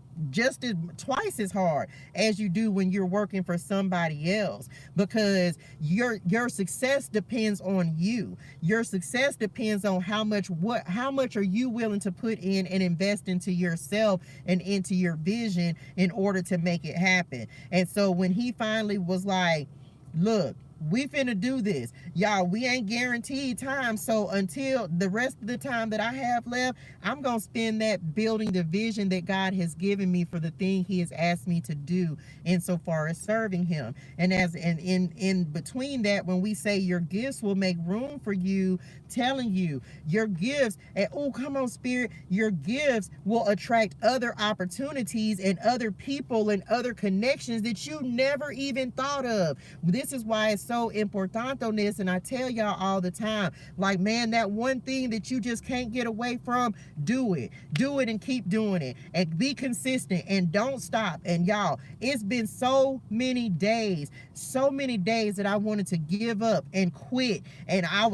twice as hard as you do when you're working for somebody else, because your success depends on you. Your success depends on how much are you willing to put in and invest into yourself and into your vision in order to make it happen. And so when he finally was like, look, We finna do this. Y'all, we ain't guaranteed time. So until the rest of the time that I have left, I'm gonna spend that building the vision that God has given me for the thing he has asked me to do insofar as serving him. And as and in between that, when we say your gifts will make room for you, telling you your gifts, and oh come on spirit, your gifts will attract other opportunities and other people and other connections that you never even thought of. This is why it's so important on this, and I tell y'all all the time, like man, that one thing that you just can't get away from, do it and keep doing it and be consistent and don't stop. And y'all, it's been so many days that I wanted to give up and quit, and I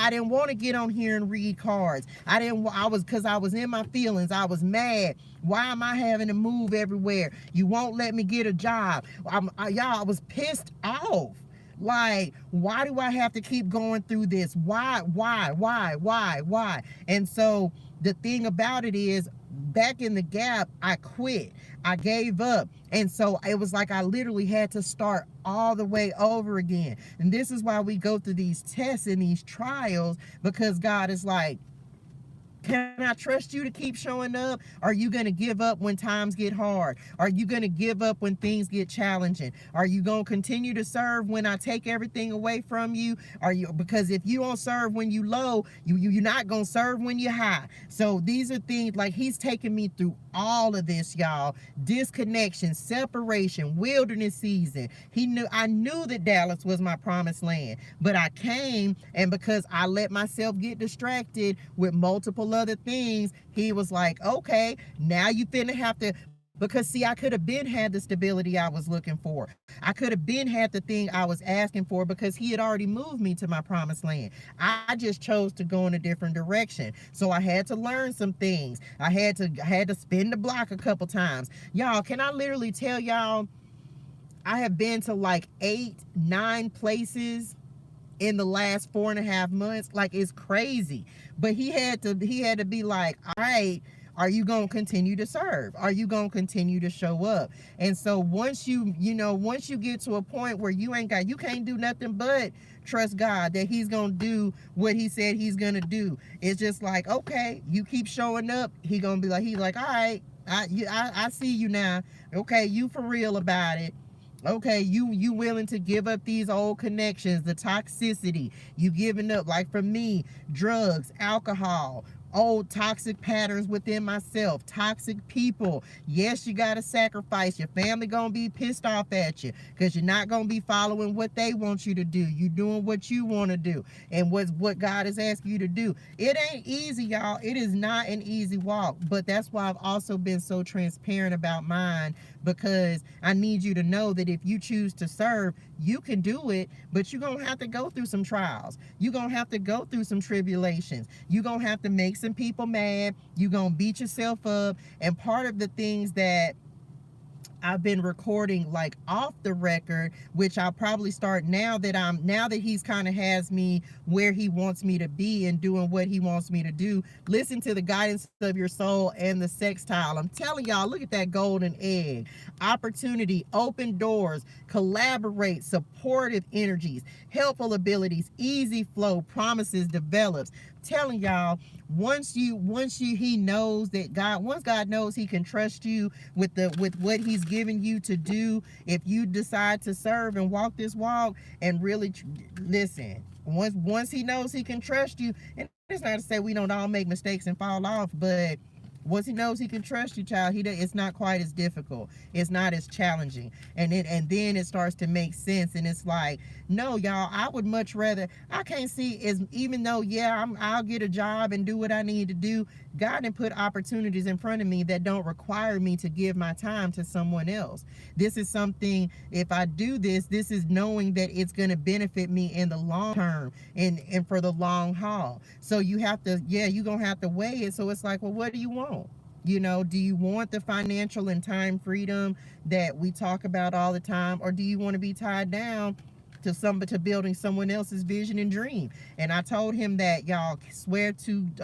didn't want to get on here and read cards. Because I was in my feelings. I was mad. Why am I having to move everywhere? You won't let me get a job. I was pissed off. Like, why do I have to keep going through this? Why? And so the thing about it is, back in the gap, I quit. I gave up. And so it was like I literally had to start all the way over again. And this is why we go through these tests and these trials, because God is like, can I trust you to keep showing up? Are you going to give up when times get hard? Are you going to give up when things get challenging? Are you going to continue to serve when I take everything away from you? Because if you don't serve when you low, you're not going to serve when you're high. So these are things like he's taking me through all of this, y'all. Disconnection, separation, wilderness season. I knew that Dallas was my promised land, but I came, and because I let myself get distracted with multiple other things, he was like, okay, now you finna have to, because see, I could have been had the stability I was looking for. I could have been had the thing I was asking for, because he had already moved me to my promised land. I just chose to go in a different direction. So I had to learn some things. I had to spin the block a couple times. Y'all, can I literally tell y'all, I have been to like 8-9 places in the last 4.5 months. Like, it's crazy. But he had to be like, all right, are you going to continue to serve? Are you going to continue to show up? And so once you get to a point where you can't do nothing but trust God that he's going to do what he said he's going to do. It's just like, okay, you keep showing up. He's like, all right, I see you now. Okay, you for real about it. Okay, you willing to give up these old connections, the toxicity, you giving up, like for me, drugs, alcohol, old toxic patterns within myself, toxic people. Yes, you got to sacrifice. Your family going to be pissed off at you because you're not going to be following what they want you to do. You doing what you want to do and what God is asking you to do. It ain't easy, y'all. It is not an easy walk, but that's why I've also been so transparent about mine, because I need you to know that if you choose to serve, you can do it, but you're going to have to go through some trials. You're going to have to go through some tribulations. You're going to have to make some people mad. You're going to beat yourself up. And part of the things that I've been recording like off the record, which I'll probably start now that he's kind of has me where he wants me to be and doing what he wants me to do. Listen to the guidance of your soul and the sextile. I'm telling y'all, look at that golden egg. Opportunity, open doors, collaborate, supportive energies, helpful abilities, easy flow, promises, develops. Telling y'all, once he knows that once God knows he can trust you with what he's given you to do, if you decide to serve and walk this walk and really listen, once he knows he can trust you, and it's not to say we don't all make mistakes and fall off, but once he knows he can trust you, child, it's not quite as difficult. It's not as challenging. And then it starts to make sense. And it's like, no, y'all, I would much rather, I can't see, even though, yeah, I'll get a job and do what I need to do, God done put opportunities in front of me that don't require me to give my time to someone else. This is something, if I do this is knowing that it's going to benefit me in the long term and for the long haul. So you have to, you're going to have to weigh it. So it's like, well, what do you want? You know, do you want the financial and time freedom that we talk about all the time? Or do you want to be tied down to building someone else's vision and dream? And I told him that, y'all, swear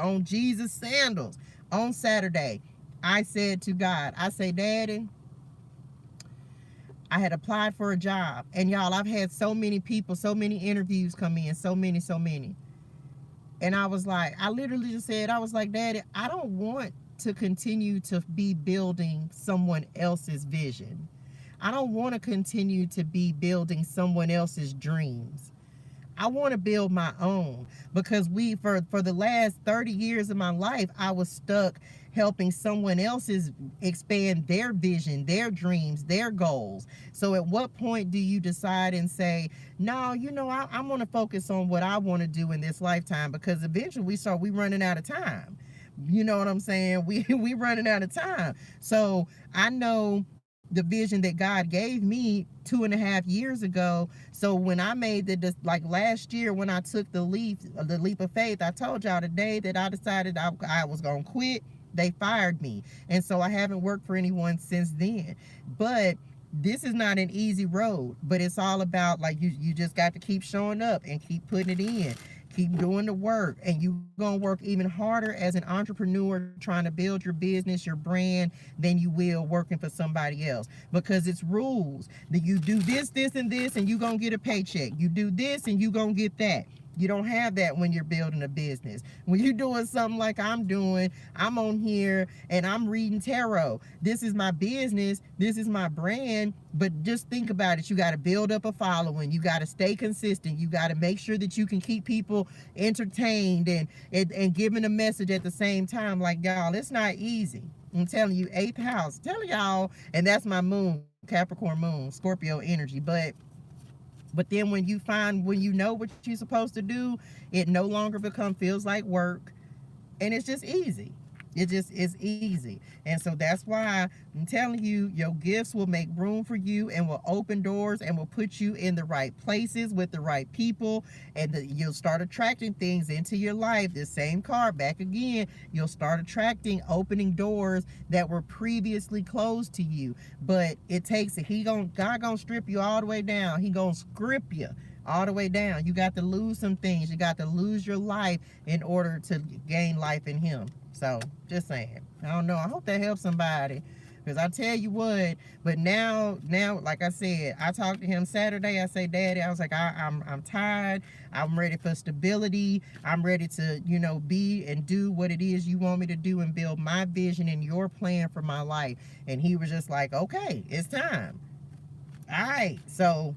on Jesus sandals on Saturday. I said to God, I say, Daddy, I had applied for a job, and y'all, I've had so many people, so many interviews come in, so many. And I was like, I literally just said, I was like, Daddy, I don't want to continue to be building someone else's vision. I don't want to continue to be building someone else's dreams. I want to build my own, because for the last 30 years of my life, I was stuck helping someone else's expand their vision, their dreams, their goals. So at what point do you decide and say, no, I'm going to focus on what I want to do in this lifetime? Because eventually we running out of time. You know what I'm saying? We running out of time. So I know the vision that God gave me 2.5 years ago. So when I made like last year, when I took the leap of faith, I told y'all the day that I decided I was going to quit, they fired me. And so I haven't worked for anyone since then. But this is not an easy road, but it's all about, like, you just got to keep showing up and keep putting it in. Keep doing the work, and you're going to work even harder as an entrepreneur trying to build your business, your brand, than you will working for somebody else, because it's rules that you do this, and this, and you're going to get a paycheck. You do this and you're going to get that. You don't have that when you're building a business. When you're doing something like I'm doing, I'm on here and I'm reading tarot. This is my business. This is my brand. But just think about it. You got to build up a following. You got to stay consistent. You got to make sure that you can keep people entertained and giving a message at the same time. Like, y'all, it's not easy. I'm telling you, 8th house. Telling y'all, and that's my moon, Capricorn moon, Scorpio energy. But then when you know what you're supposed to do, it no longer feels like work, and it's just easy. It's easy. And so that's why I'm telling you, your gifts will make room for you and will open doors and will put you in the right places with the right people, and you'll start attracting things into your life. This same card back again, you'll start attracting, opening doors that were previously closed to you. But it takes it. God gonna strip you all the way down. He gonna script you all the way down. You got to lose some things. You got to lose your life in order to gain life in him. So just saying. I don't know. I hope that helps somebody, because I tell you what. But now, like I said, I talked to him Saturday. I say, Daddy, I was like, I'm tired. I'm ready for stability. I'm ready to, be and do what it is you want me to do and build my vision and your plan for my life. And he was just like, okay, it's time. All right. So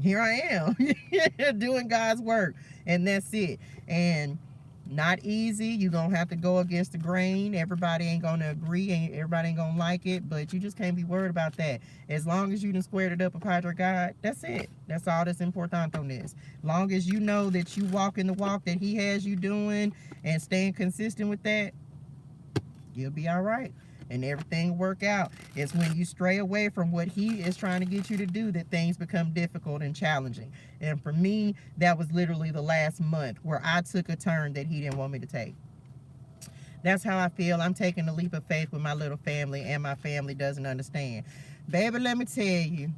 here I am doing God's work, and that's it. And not easy. You're gonna have to go against the grain. Everybody ain't gonna agree, and everybody ain't gonna like it, but you just can't be worried about that. As long as you done squared it up with Padre God, that's it. That's all that's important on this. Long as you know that you walk in the walk that he has you doing and staying consistent with that, you'll be all right. And everything will work out. It's when you stray away from what he is trying to get you to do that things become difficult and challenging. And for me, that was literally the last month where I took a turn that he didn't want me to take. That's how I feel. I'm taking a leap of faith with my little family, and my family doesn't understand. Baby, let me tell you,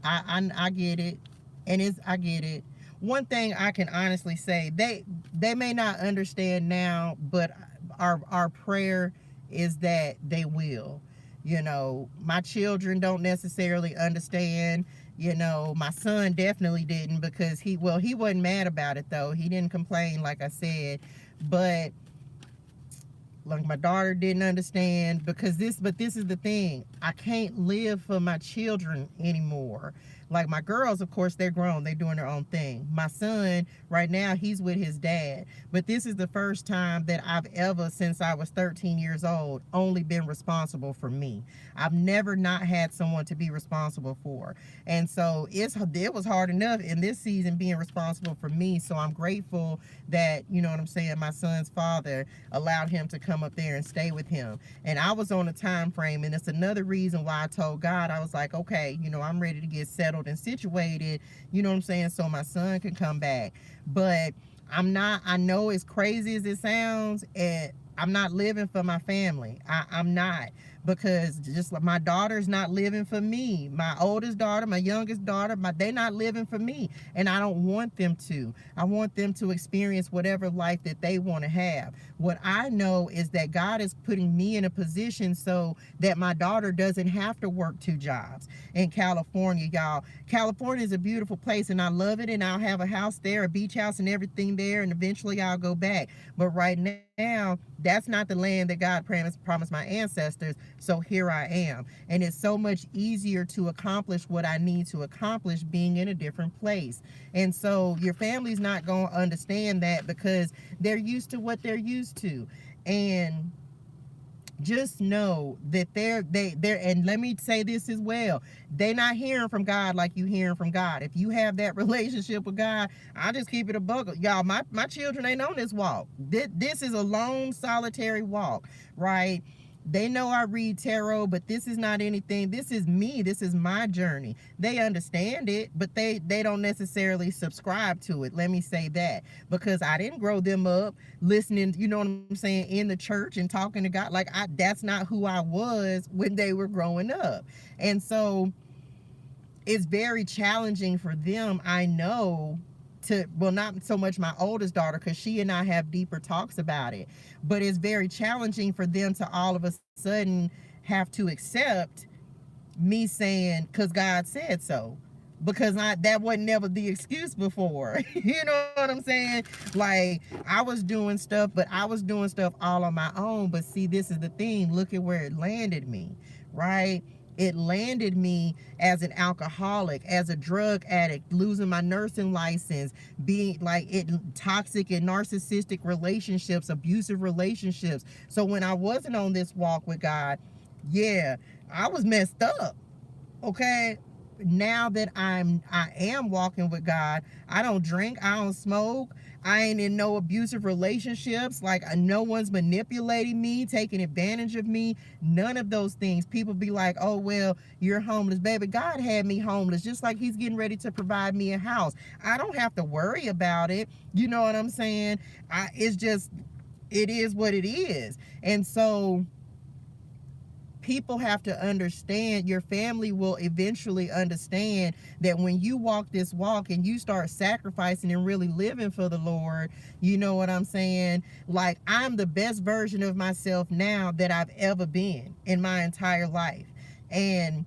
I get it. And I get it. One thing I can honestly say, they may not understand now, but our prayer is that they will. My children don't necessarily understand. My son definitely didn't, because he wasn't mad about it though. He didn't complain, like I said. But like, my daughter didn't understand, because this is the thing. I can't live for my children anymore. Like, my girls, of course, they're grown. They're doing their own thing. My son, right now, he's with his dad. But this is the first time that I've ever, since I was 13 years old, only been responsible for me. I've never not had someone to be responsible for. And so it was hard enough in this season being responsible for me. So I'm grateful that, my son's father allowed him to come up there and stay with him. And I was on a time frame, and it's another reason why I told God, I was like, okay, I'm ready to get settled and situated, so my son can come back. But I know, as crazy as it sounds, and I'm not living for my family. I'm not. because just like my daughter's not living for me, my oldest daughter, my youngest daughter, they're not living for me, and I don't want them to. I want them to experience whatever life that they want to have. What I know is that God is putting me in a position so that my daughter doesn't have to work 2 jobs in California, y'all. California is a beautiful place, and I love it, and I'll have a house there, a beach house and everything there, and eventually I'll go back. But right now, that's not the land that God promised my ancestors, so here I am. And it's so much easier to accomplish what I need to accomplish being in a different place. And so your family's not going to understand that because they're used to what they're used to. And just know that they're and let me say this as well, they're not hearing from God like you hearing from God. If you have that relationship with God, I just keep it a buckle, y'all. My children ain't on this walk. This is a lone solitary walk, right? They know I read tarot, but this is not anything. This is me. This is my journey. They understand it, but they don't necessarily subscribe to it. Let me say that, because I didn't grow them up listening, you know what I'm saying, in the church and talking to God. Like, that's not who I was when they were growing up. And so it's very challenging for them, I know, to, well, not so much my oldest daughter, because she and I have deeper talks about it, but it's very challenging for them to all of a sudden have to accept me saying, because God said so, because that wasn't never the excuse before. You know what I'm saying? Like, I was doing stuff, but I was doing stuff all on my own. But see, this is the thing, look at where it landed me, right? It landed me as an alcoholic, as a drug addict, losing my nursing license, being like toxic and narcissistic relationships, abusive relationships. So when I wasn't on this walk with God, yeah, I was messed up. Okay. Now that I am walking with God, I don't drink, I don't smoke, I ain't in no abusive relationships, like no one's manipulating me, taking advantage of me, none of those things. People be like, oh, well, you're homeless. Baby, God had me homeless, just like he's getting ready to provide me a house. I don't have to worry about it. You know what I'm saying? It's just, it is what it is. And so people have to understand, your family will eventually understand that when you walk this walk and you start sacrificing and really living for the Lord, you know what I'm saying? Like, I'm the best version of myself now that I've ever been in my entire life. And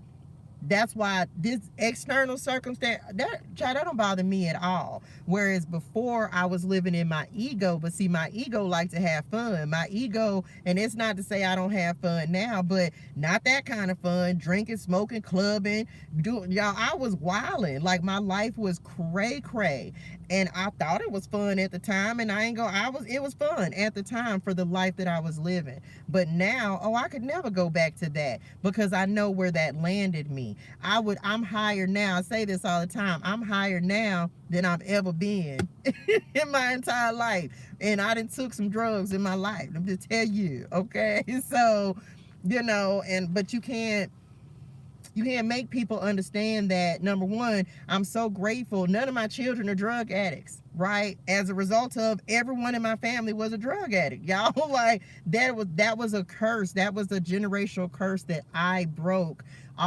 that's why this external circumstance, that don't bother me at all. Whereas before, I was living in my ego. But see, my ego likes to have fun. My ego, and it's not to say I don't have fun now, but not that kind of fun. Drinking, smoking, clubbing, y'all, I was wilding. Like, my life was cray. And I thought it was fun at the time, and it was fun at the time for the life that I was living. But now, I could never go back to that, because I know where that landed me. I'm higher now. I say this all the time. I'm higher now than I've ever been in my entire life. And I done took some drugs in my life. I'm just tell you, okay? So, but you can't make people understand that. Number one, I'm so grateful none of my children are drug addicts, right? As a result of, everyone in my family was a drug addict, y'all. Like, that was a curse. That was a generational curse that I broke,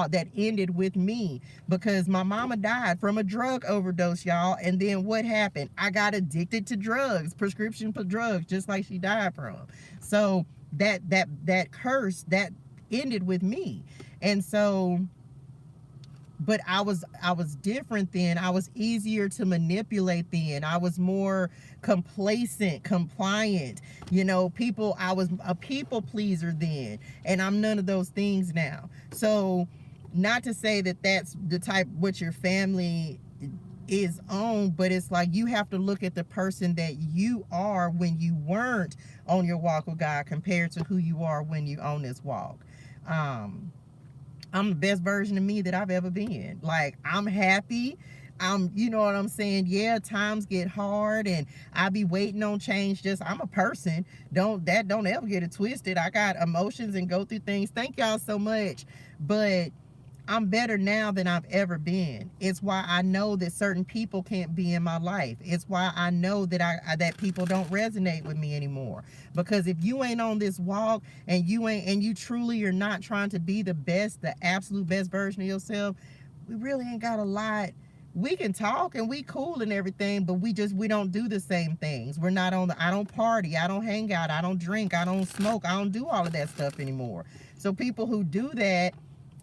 that ended with me, because my mama died from a drug overdose, y'all. And then what happened? I got addicted to drugs, prescription for drugs, just like she died from. So that curse, that ended with me. And so, but I was different then. I was easier to manipulate then. I was more complacent, compliant. I was a people pleaser then, and I'm none of those things now. So, not to say that that's the type what your family is on, but it's like, you have to look at the person that you are when you weren't on your walk with God compared to who you are when you on this walk. I'm the best version of me that I've ever been. Like, I'm happy. You know what I'm saying? Yeah, times get hard, and I be waiting on change. I'm a person. Don't ever get it twisted. I got emotions and go through things. Thank y'all so much. But I'm better now than I've ever been. It's why I know that certain people can't be in my life. It's why I know that that people don't resonate with me anymore. Because if you ain't on this walk and you truly are not trying to be the best, the absolute best version of yourself, we really ain't got a lot. We can talk and we cool and everything, but we don't do the same things. We're not on the, I don't party, I don't hang out, I don't drink, I don't smoke, I don't do all of that stuff anymore. So people who do that,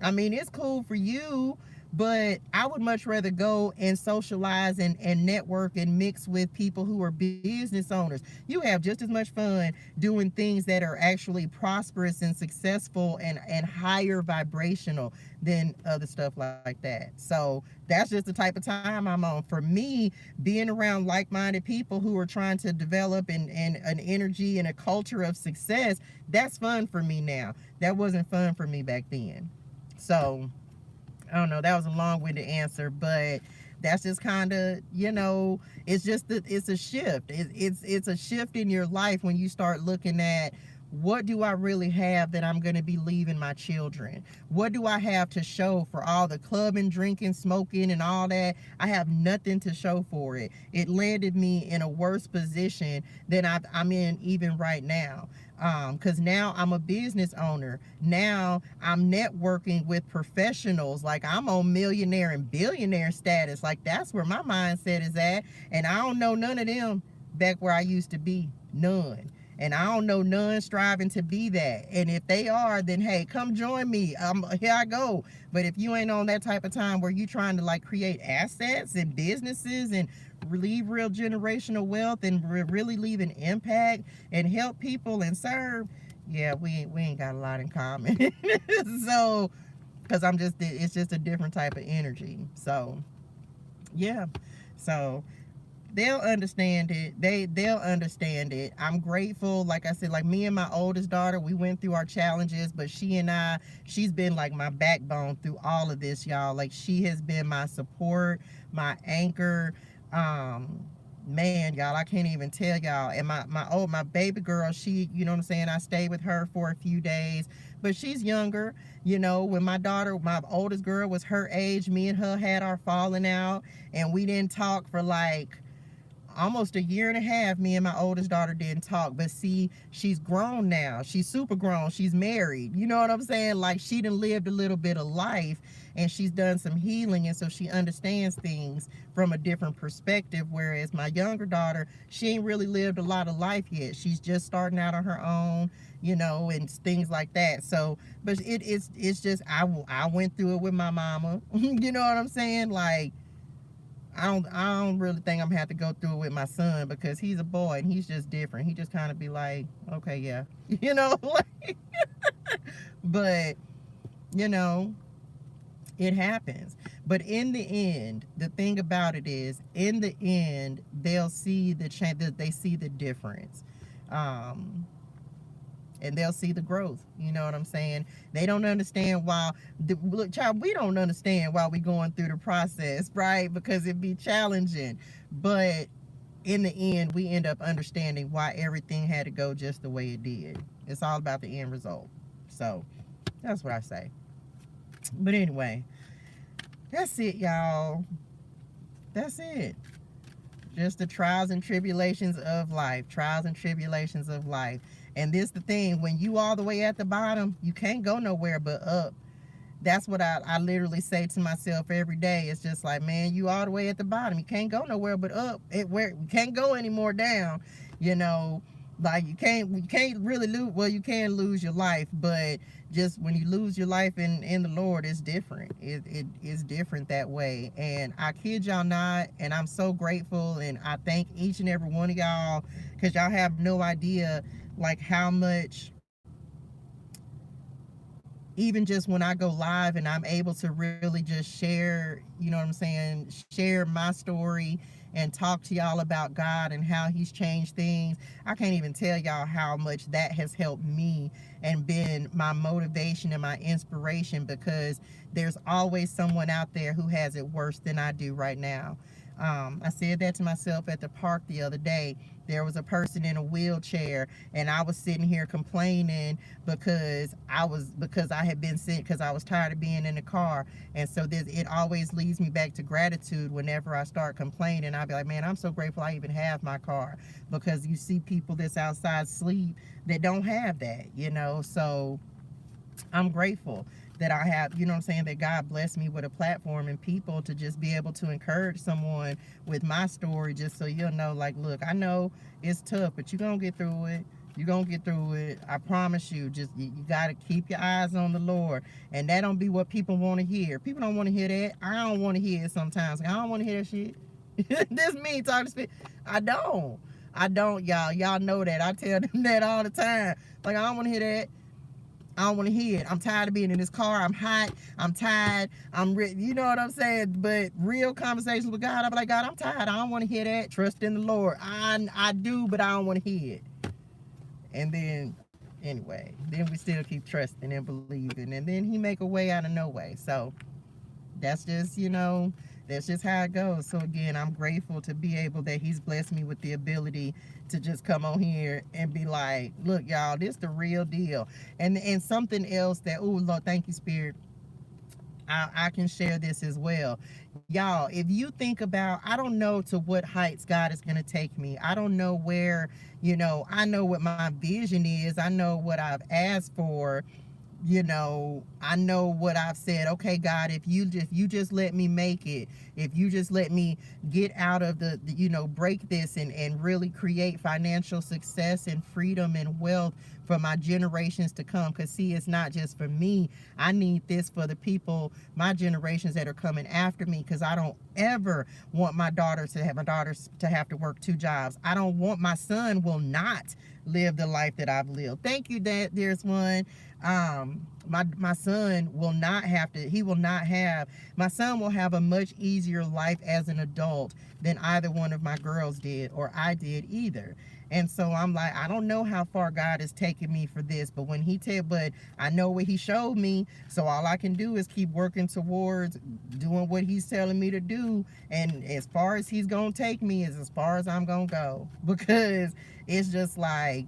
I mean, it's cool for you, but I would much rather go and socialize and network and mix with people who are business owners. You have just as much fun doing things that are actually prosperous and successful and higher vibrational than other stuff like that. So that's just the type of time I'm on. For me, being around like-minded people who are trying to develop an energy and a culture of success, that's fun for me now. That wasn't fun for me back then. So I don't know, that was a long-winded answer, but that's just kind of, you know, it's just that it's a shift. It's a shift in your life when you start looking at, what do I really have that I'm going to be leaving my children? What do I have to show for all the clubbing, drinking, smoking, and all that? I have nothing to show for it. It landed me in a worse position than I'm in even right now. Because now I'm a business owner. Now I'm networking with professionals. Like, I'm on millionaire and billionaire status. Like, that's where my mindset is at. And I don't know none of them back where I used to be. None. And I don't know none striving to be that. And if they are, then hey, come join me. Here I go. But if you ain't on that type of time where you trying to like create assets and businesses and leave real generational wealth and really leave an impact and help people and serve, yeah, we ain't got a lot in common. So, because it's just a different type of energy. So, yeah. So they'll understand it. They'll understand it. I'm grateful. Like I said, like me and my oldest daughter, we went through our challenges, but she's been like my backbone through all of this, y'all. Like, she has been my support, my anchor. Man, y'all, I can't even tell y'all. And my baby girl, she, you know what I'm saying, I stayed with her for a few days, but she's younger. You know, when my oldest girl was her age, me and her had our falling out, and we didn't talk for like almost a year and a half. Me and my oldest daughter didn't talk. But see, she's grown now. She's super grown. She's married. You know what I'm saying? Like, she done lived a little bit of life, and she's done some healing, and so she understands things from a different perspective. Whereas my younger daughter, she ain't really lived a lot of life yet. She's just starting out on her own, you know, and things like that. So, but it's just, I went through it with my mama. You know what I'm saying? Like, I don't really think I'm gonna have to go through it with my son, because he's a boy and he's just different. He just kind of be like, okay, yeah, you know, like, but you know, it happens. But in the end, the thing about it is, in the end, they'll see the change. They see the difference. And they'll see the growth. You know what I'm saying? They don't understand why. Look, child, we don't understand why we're going through the process, right? Because it'd be challenging. But in the end, we end up understanding why everything had to go just the way it did. It's all about the end result. So that's what I say. But anyway, that's it, y'all. That's it. Just the trials and tribulations of life. Trials and tribulations of life. And this the thing, when you all the way at the bottom, you can't go nowhere but up. That's what I literally say to myself every day. It's just like, man, you all the way at the bottom. You can't go nowhere but up. You can't go any more down. You know, like you can't really lose. Well, you can lose your life, but just when you lose your life in the Lord, it's different. It is different that way. And I kid y'all not, and I'm so grateful, and I thank each and every one of y'all, because y'all have no idea like how much, even just when I go live and I'm able to really just share, you know what I'm saying, share my story and talk to y'all about God and how he's changed things. I can't even tell y'all how much that has helped me and been my motivation and my inspiration, because there's always someone out there who has it worse than I do right now. I said that to myself at the park the other day. There was a person in a wheelchair, and I was sitting here complaining because I had been sick, because I was tired of being in the car. And so it always leads me back to gratitude. Whenever I start complaining, I'll be like, man, I'm so grateful I even have my car, because you see people that's outside sleep that don't have that, you know. So I'm grateful that I have, you know what I'm saying, that God blessed me with a platform and people to just be able to encourage someone with my story, just so you'll know, like, look, I know it's tough, but you're going to get through it. You're going to get through it. I promise you. Just, you got to keep your eyes on the Lord. And that don't be what people want to hear. People don't want to hear that. I don't want to hear it sometimes. I don't want to hear that shit. This me talking to speak. I don't. I don't, y'all. Y'all know that. I tell them that all the time. Like, I don't want to hear that. I don't want to hear it. I'm tired of being in this car. I'm hot. I'm tired. You know what I'm saying? But real conversations with God, I'm like, God, I'm tired. I don't want to hear that. Trust in the Lord. I do, but I don't want to hear it. And then, anyway, then we still keep trusting and believing. And then he make a way out of no way. So that's just, you know, that's just how it goes. So again, I'm grateful to be able that he's blessed me with the ability to just come on here and be like, look, y'all, this the real deal. And something else that, oh Lord, thank you, Spirit, I can share this as well. Y'all, if you think about, I don't know to what heights God is going to take me. I don't know where, you know, I know what my vision is. I know what I've asked for. You know, I know what I've said. Okay, God, if you just let me make it, if you just let me get out of the you know, break this and really create financial success and freedom and wealth for my generations to come. Because see, it's not just for me. I need this for the people, my generations that are coming after me, because I don't ever want my daughters to have to work 2 jobs. I don't want, my son will not live the life that I've lived. Thank you, Dad. There's one. My son will not have to, my son will have a much easier life as an adult than either one of my girls did, or I did either. And so I'm like, I don't know how far God has taken me for this, but but I know what he showed me. So all I can do is keep working towards doing what he's telling me to do. And as far as he's going to take me is as far as I'm going to go, because it's just like,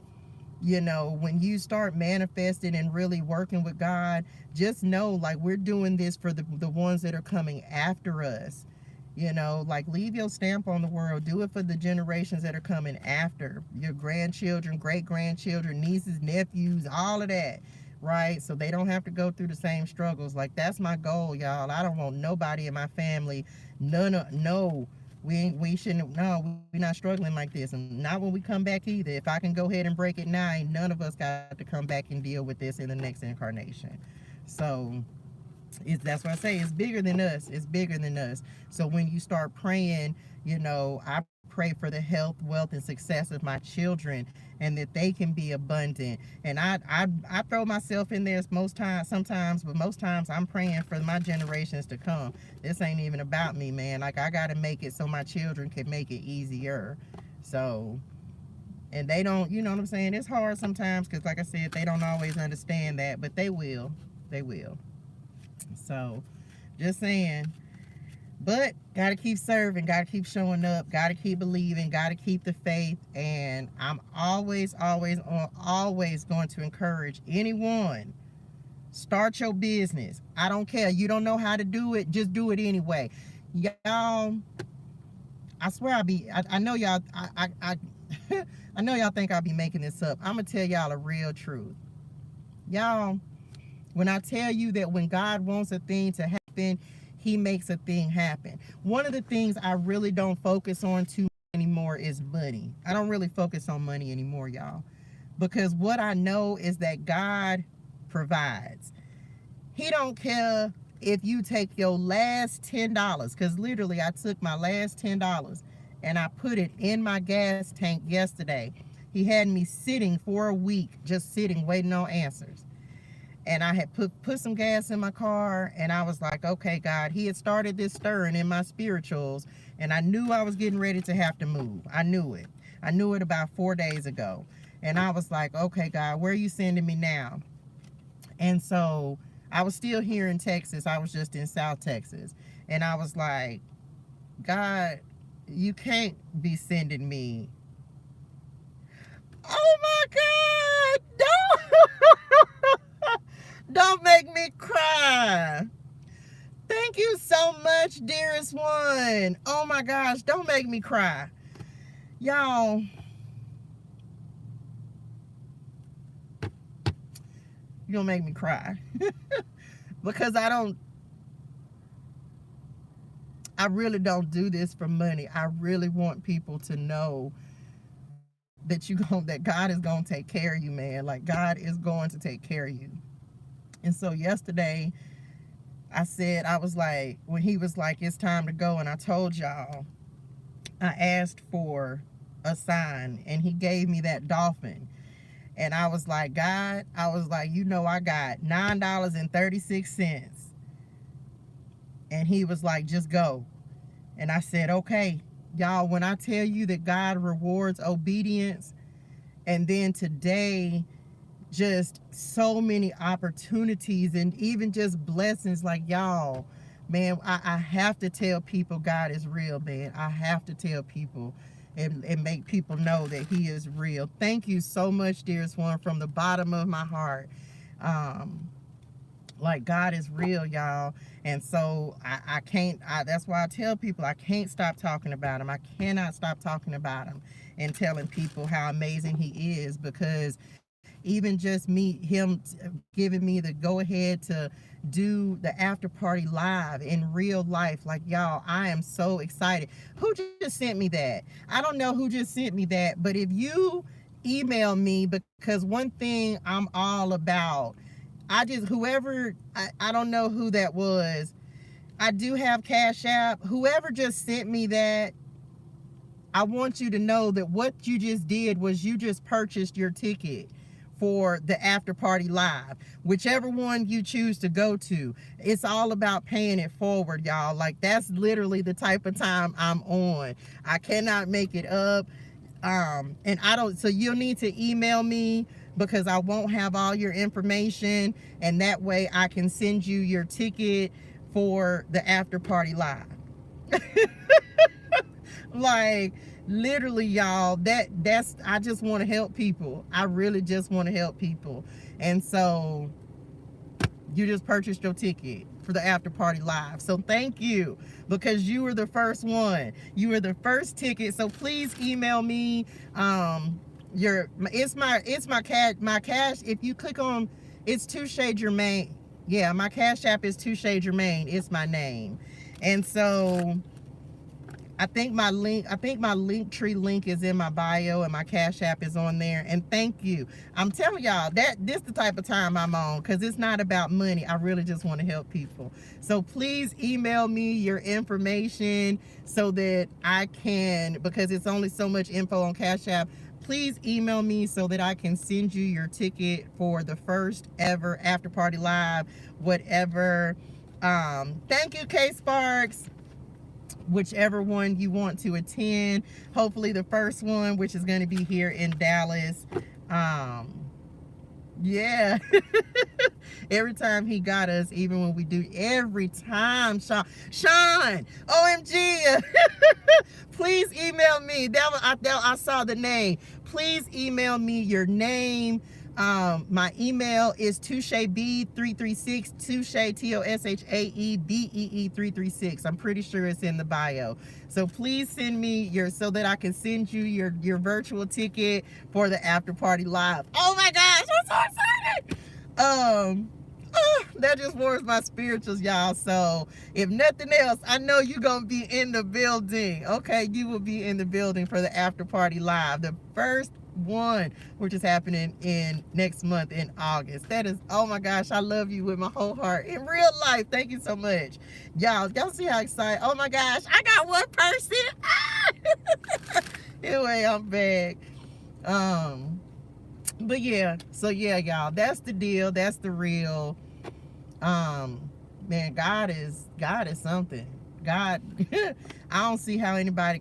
you know, when you start manifesting and really working with God, just know, like, we're doing this for the ones that are coming after us. You know, like, leave your stamp on the world. Do it for the generations that are coming after. Your grandchildren, great-grandchildren, nieces, nephews, all of that, right? So they don't have to go through the same struggles. Like, that's my goal, y'all. I don't want nobody in my family, no. We shouldn't, no, we're not struggling like this. And not when we come back either. If I can go ahead and break it now, ain't none of us got to come back and deal with this in the next incarnation. So that's what I say. It's bigger than us. It's bigger than us. So when you start praying, you know, I pray for the health, wealth, and success of my children, and that they can be abundant. And I throw myself in there sometimes, but most times I'm praying for my generations to come. This ain't even about me, man. Like, I got to make it so my children can make it easier. So, and they don't, you know what I'm saying? It's hard sometimes because, like I said, they don't always understand that, but they will. They will. So, just saying. But gotta keep serving, gotta keep showing up, gotta keep believing, gotta keep the faith. And I'm always going to encourage anyone, start your business. I don't care. You don't know how to do it, just do it anyway. Y'all, I swear I know y'all, I know y'all think I'll be making this up. I'm gonna tell y'all a real truth. Y'all, when I tell you that when God wants a thing to happen, he makes a thing happen. One of the things I really don't focus on too anymore is money. I don't really focus on money anymore, y'all, because what I know is that God provides. He don't care if you take your last $10, because literally I took my last $10 and I put it in my gas tank yesterday. He had me sitting for a week, just sitting, waiting on answers. And I had put some gas in my car, and I was like, okay, God, he had started this stirring in my spirituals, and I knew I was getting ready to have to move. I knew it. I knew it about 4 days ago. And I was like, okay, God, where are you sending me now? And so I was still here in Texas. I was just in South Texas. And I was like, God, You can't be sending me. Oh my God! Don't make me cry. Thank you so much, dearest one. Oh my gosh, don't make me cry. Y'all, you're gonna make me cry. Because I really don't do this for money. I really want people to know that God is gonna take care of you, man. Like, God is going to take care of you. And so yesterday, I was like, when he was like, it's time to go, and I told y'all, I asked for a sign, and he gave me that dolphin. And I was like, God, I was like, I got $9.36. And he was like, just go. And I said, okay. Y'all, when I tell you that God rewards obedience, and then today, just so many opportunities and even just blessings, like, y'all, man, I have to tell people God is real, man. I have to tell people and make people know that he is real. Thank you so much, dearest one, from the bottom of my heart. Like, God is real, y'all. And so I can't, that's why I tell people I can't stop talking about him. I cannot stop talking about him and telling people how amazing he is, because even just him giving me the go ahead to do the after party live in real life. Like, y'all, I am so excited. Who just sent me that? I don't know who just sent me that, but if you email me, because one thing I'm all about, I don't know who that was. I do have Cash App. Whoever just sent me that, I want you to know that what you just did was you just purchased your ticket for the after party live, whichever one you choose to go to. It's all about paying it forward, y'all. Like, that's literally the type of time I'm on. I cannot make it up. And so you'll need to email me, because I won't have all your information, and that way I can send you your ticket for the after party live. Like, literally, y'all, I just want to help people. I really just want to help people. And so you just purchased your ticket for the after party live. So thank you, because you were the first one. You were the first ticket. So please email me. It's my cash. If you click on, it's ToShae Germaine. Yeah, my Cash App is ToShae Germaine. It's my name. And so I think my Linktree link is in my bio, and my Cash App is on there. And thank you. I'm telling y'all, this the type of time I'm on, because it's not about money. I really just want to help people. So please email me your information so that I can, because it's only so much info on Cash App. Please email me so that I can send you your ticket for the first ever after party live, whatever. Thank you, K Sparks. Whichever one you want to attend. Hopefully the first one, which is going to be here in Dallas. Yeah. Every time he got us, even when we do, every time, Sean, OMG. Please email me. I saw the name. Please email me your name. My email is ToShaeB336, ToShae, TOSHAEBEE336. I'm pretty sure it's in the bio. So please send me so that I can send you your virtual ticket for the after party live. Oh my gosh, I'm so excited. That just warms my spirituals, y'all. So if nothing else, I know you're gonna be in the building. Okay, you will be in the building for the after party live, the first one, which is happening in next month in August. That is, oh my gosh, I love you with my whole heart in real life. Thank you so much, y'all. Y'all see how excited? Oh my gosh, I got one person. Anyway, I'm back. But yeah, so yeah, y'all, that's the deal. That's the real. Man, God is something. God, I don't see how anybody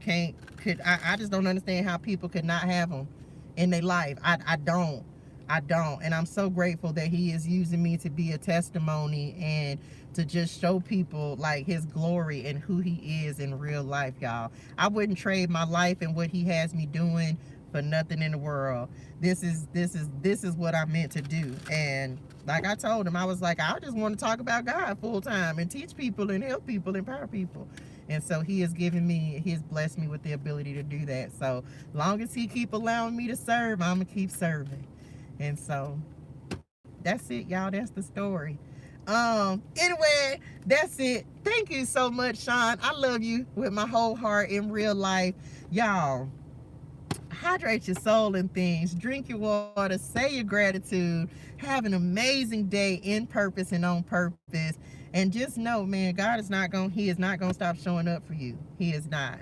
I just don't understand how people could not have him in their life. I don't. I don't. And I'm so grateful that he is using me to be a testimony and to just show people like his glory and who he is in real life, y'all. I wouldn't trade my life and what he has me doing for nothing in the world. This is what I meant to do. And like I told him, I was like, I just want to talk about God full time and teach people and help people, empower people. And so he has given me, he has blessed me with the ability to do that. So long as he keep allowing me to serve, I'm gonna keep serving. And so that's it, y'all. That's the story. Anyway, that's it. Thank you so much, Sean. I love you with my whole heart in real life. Y'all, hydrate your soul and things. Drink your water. Say your gratitude. Have an amazing day in purpose and on purpose. And just know, man, God is not going, he is not going to stop showing up for you. He is not.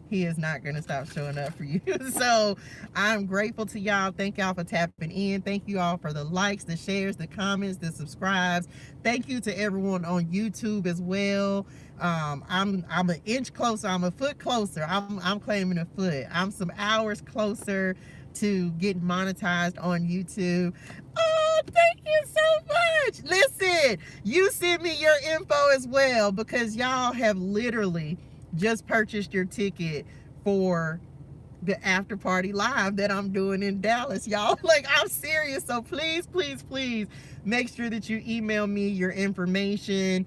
He is not going to stop showing up for you. So I'm grateful to y'all. Thank y'all for tapping in. Thank you all for the likes, the shares, the comments, the subscribes. Thank you to everyone on YouTube as well. I'm an inch closer. I'm a foot closer. I'm claiming a foot. I'm some hours closer to getting monetized on YouTube. Oh, thank you so much. Listen, you send me your info as well, because y'all have literally just purchased your ticket for the after party live that I'm doing in Dallas, y'all. Like, I'm serious. So please, please, please make sure that you email me your information,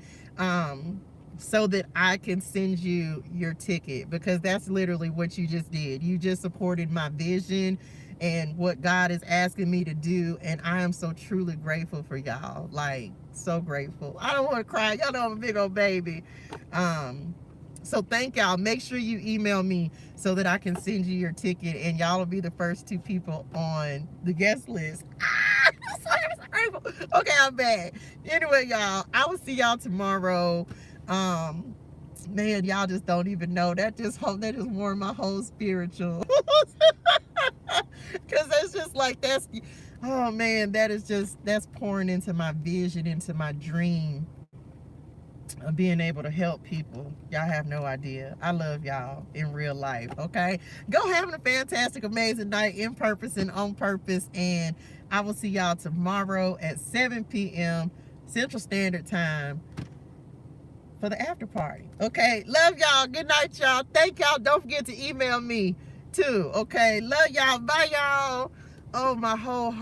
so that I can send you your ticket, because that's literally what you just did. You just supported my vision and what God is asking me to do, and I am so truly grateful for y'all. Like, so grateful. I don't want to cry. Y'all know I'm a big old baby. So thank y'all. Make sure you email me so that I can send you your ticket, and y'all will be the first 2 people on the guest list. Okay, I'm back. Anyway, y'all, I will see y'all tomorrow. Man, y'all just don't even know. That just warmed my whole spiritual. Because that's just like, that's, oh man, that's pouring into my vision, into my dream of being able to help people. Y'all have no idea. I love y'all in real life. Okay, go having a fantastic, amazing night in purpose and on purpose, and I will see y'all tomorrow at 7 p.m. Central Standard Time for the after party. Okay, love y'all. Good night, y'all. Thank y'all. Don't forget to email me too. Okay, love y'all. Bye, y'all. Oh, my whole heart.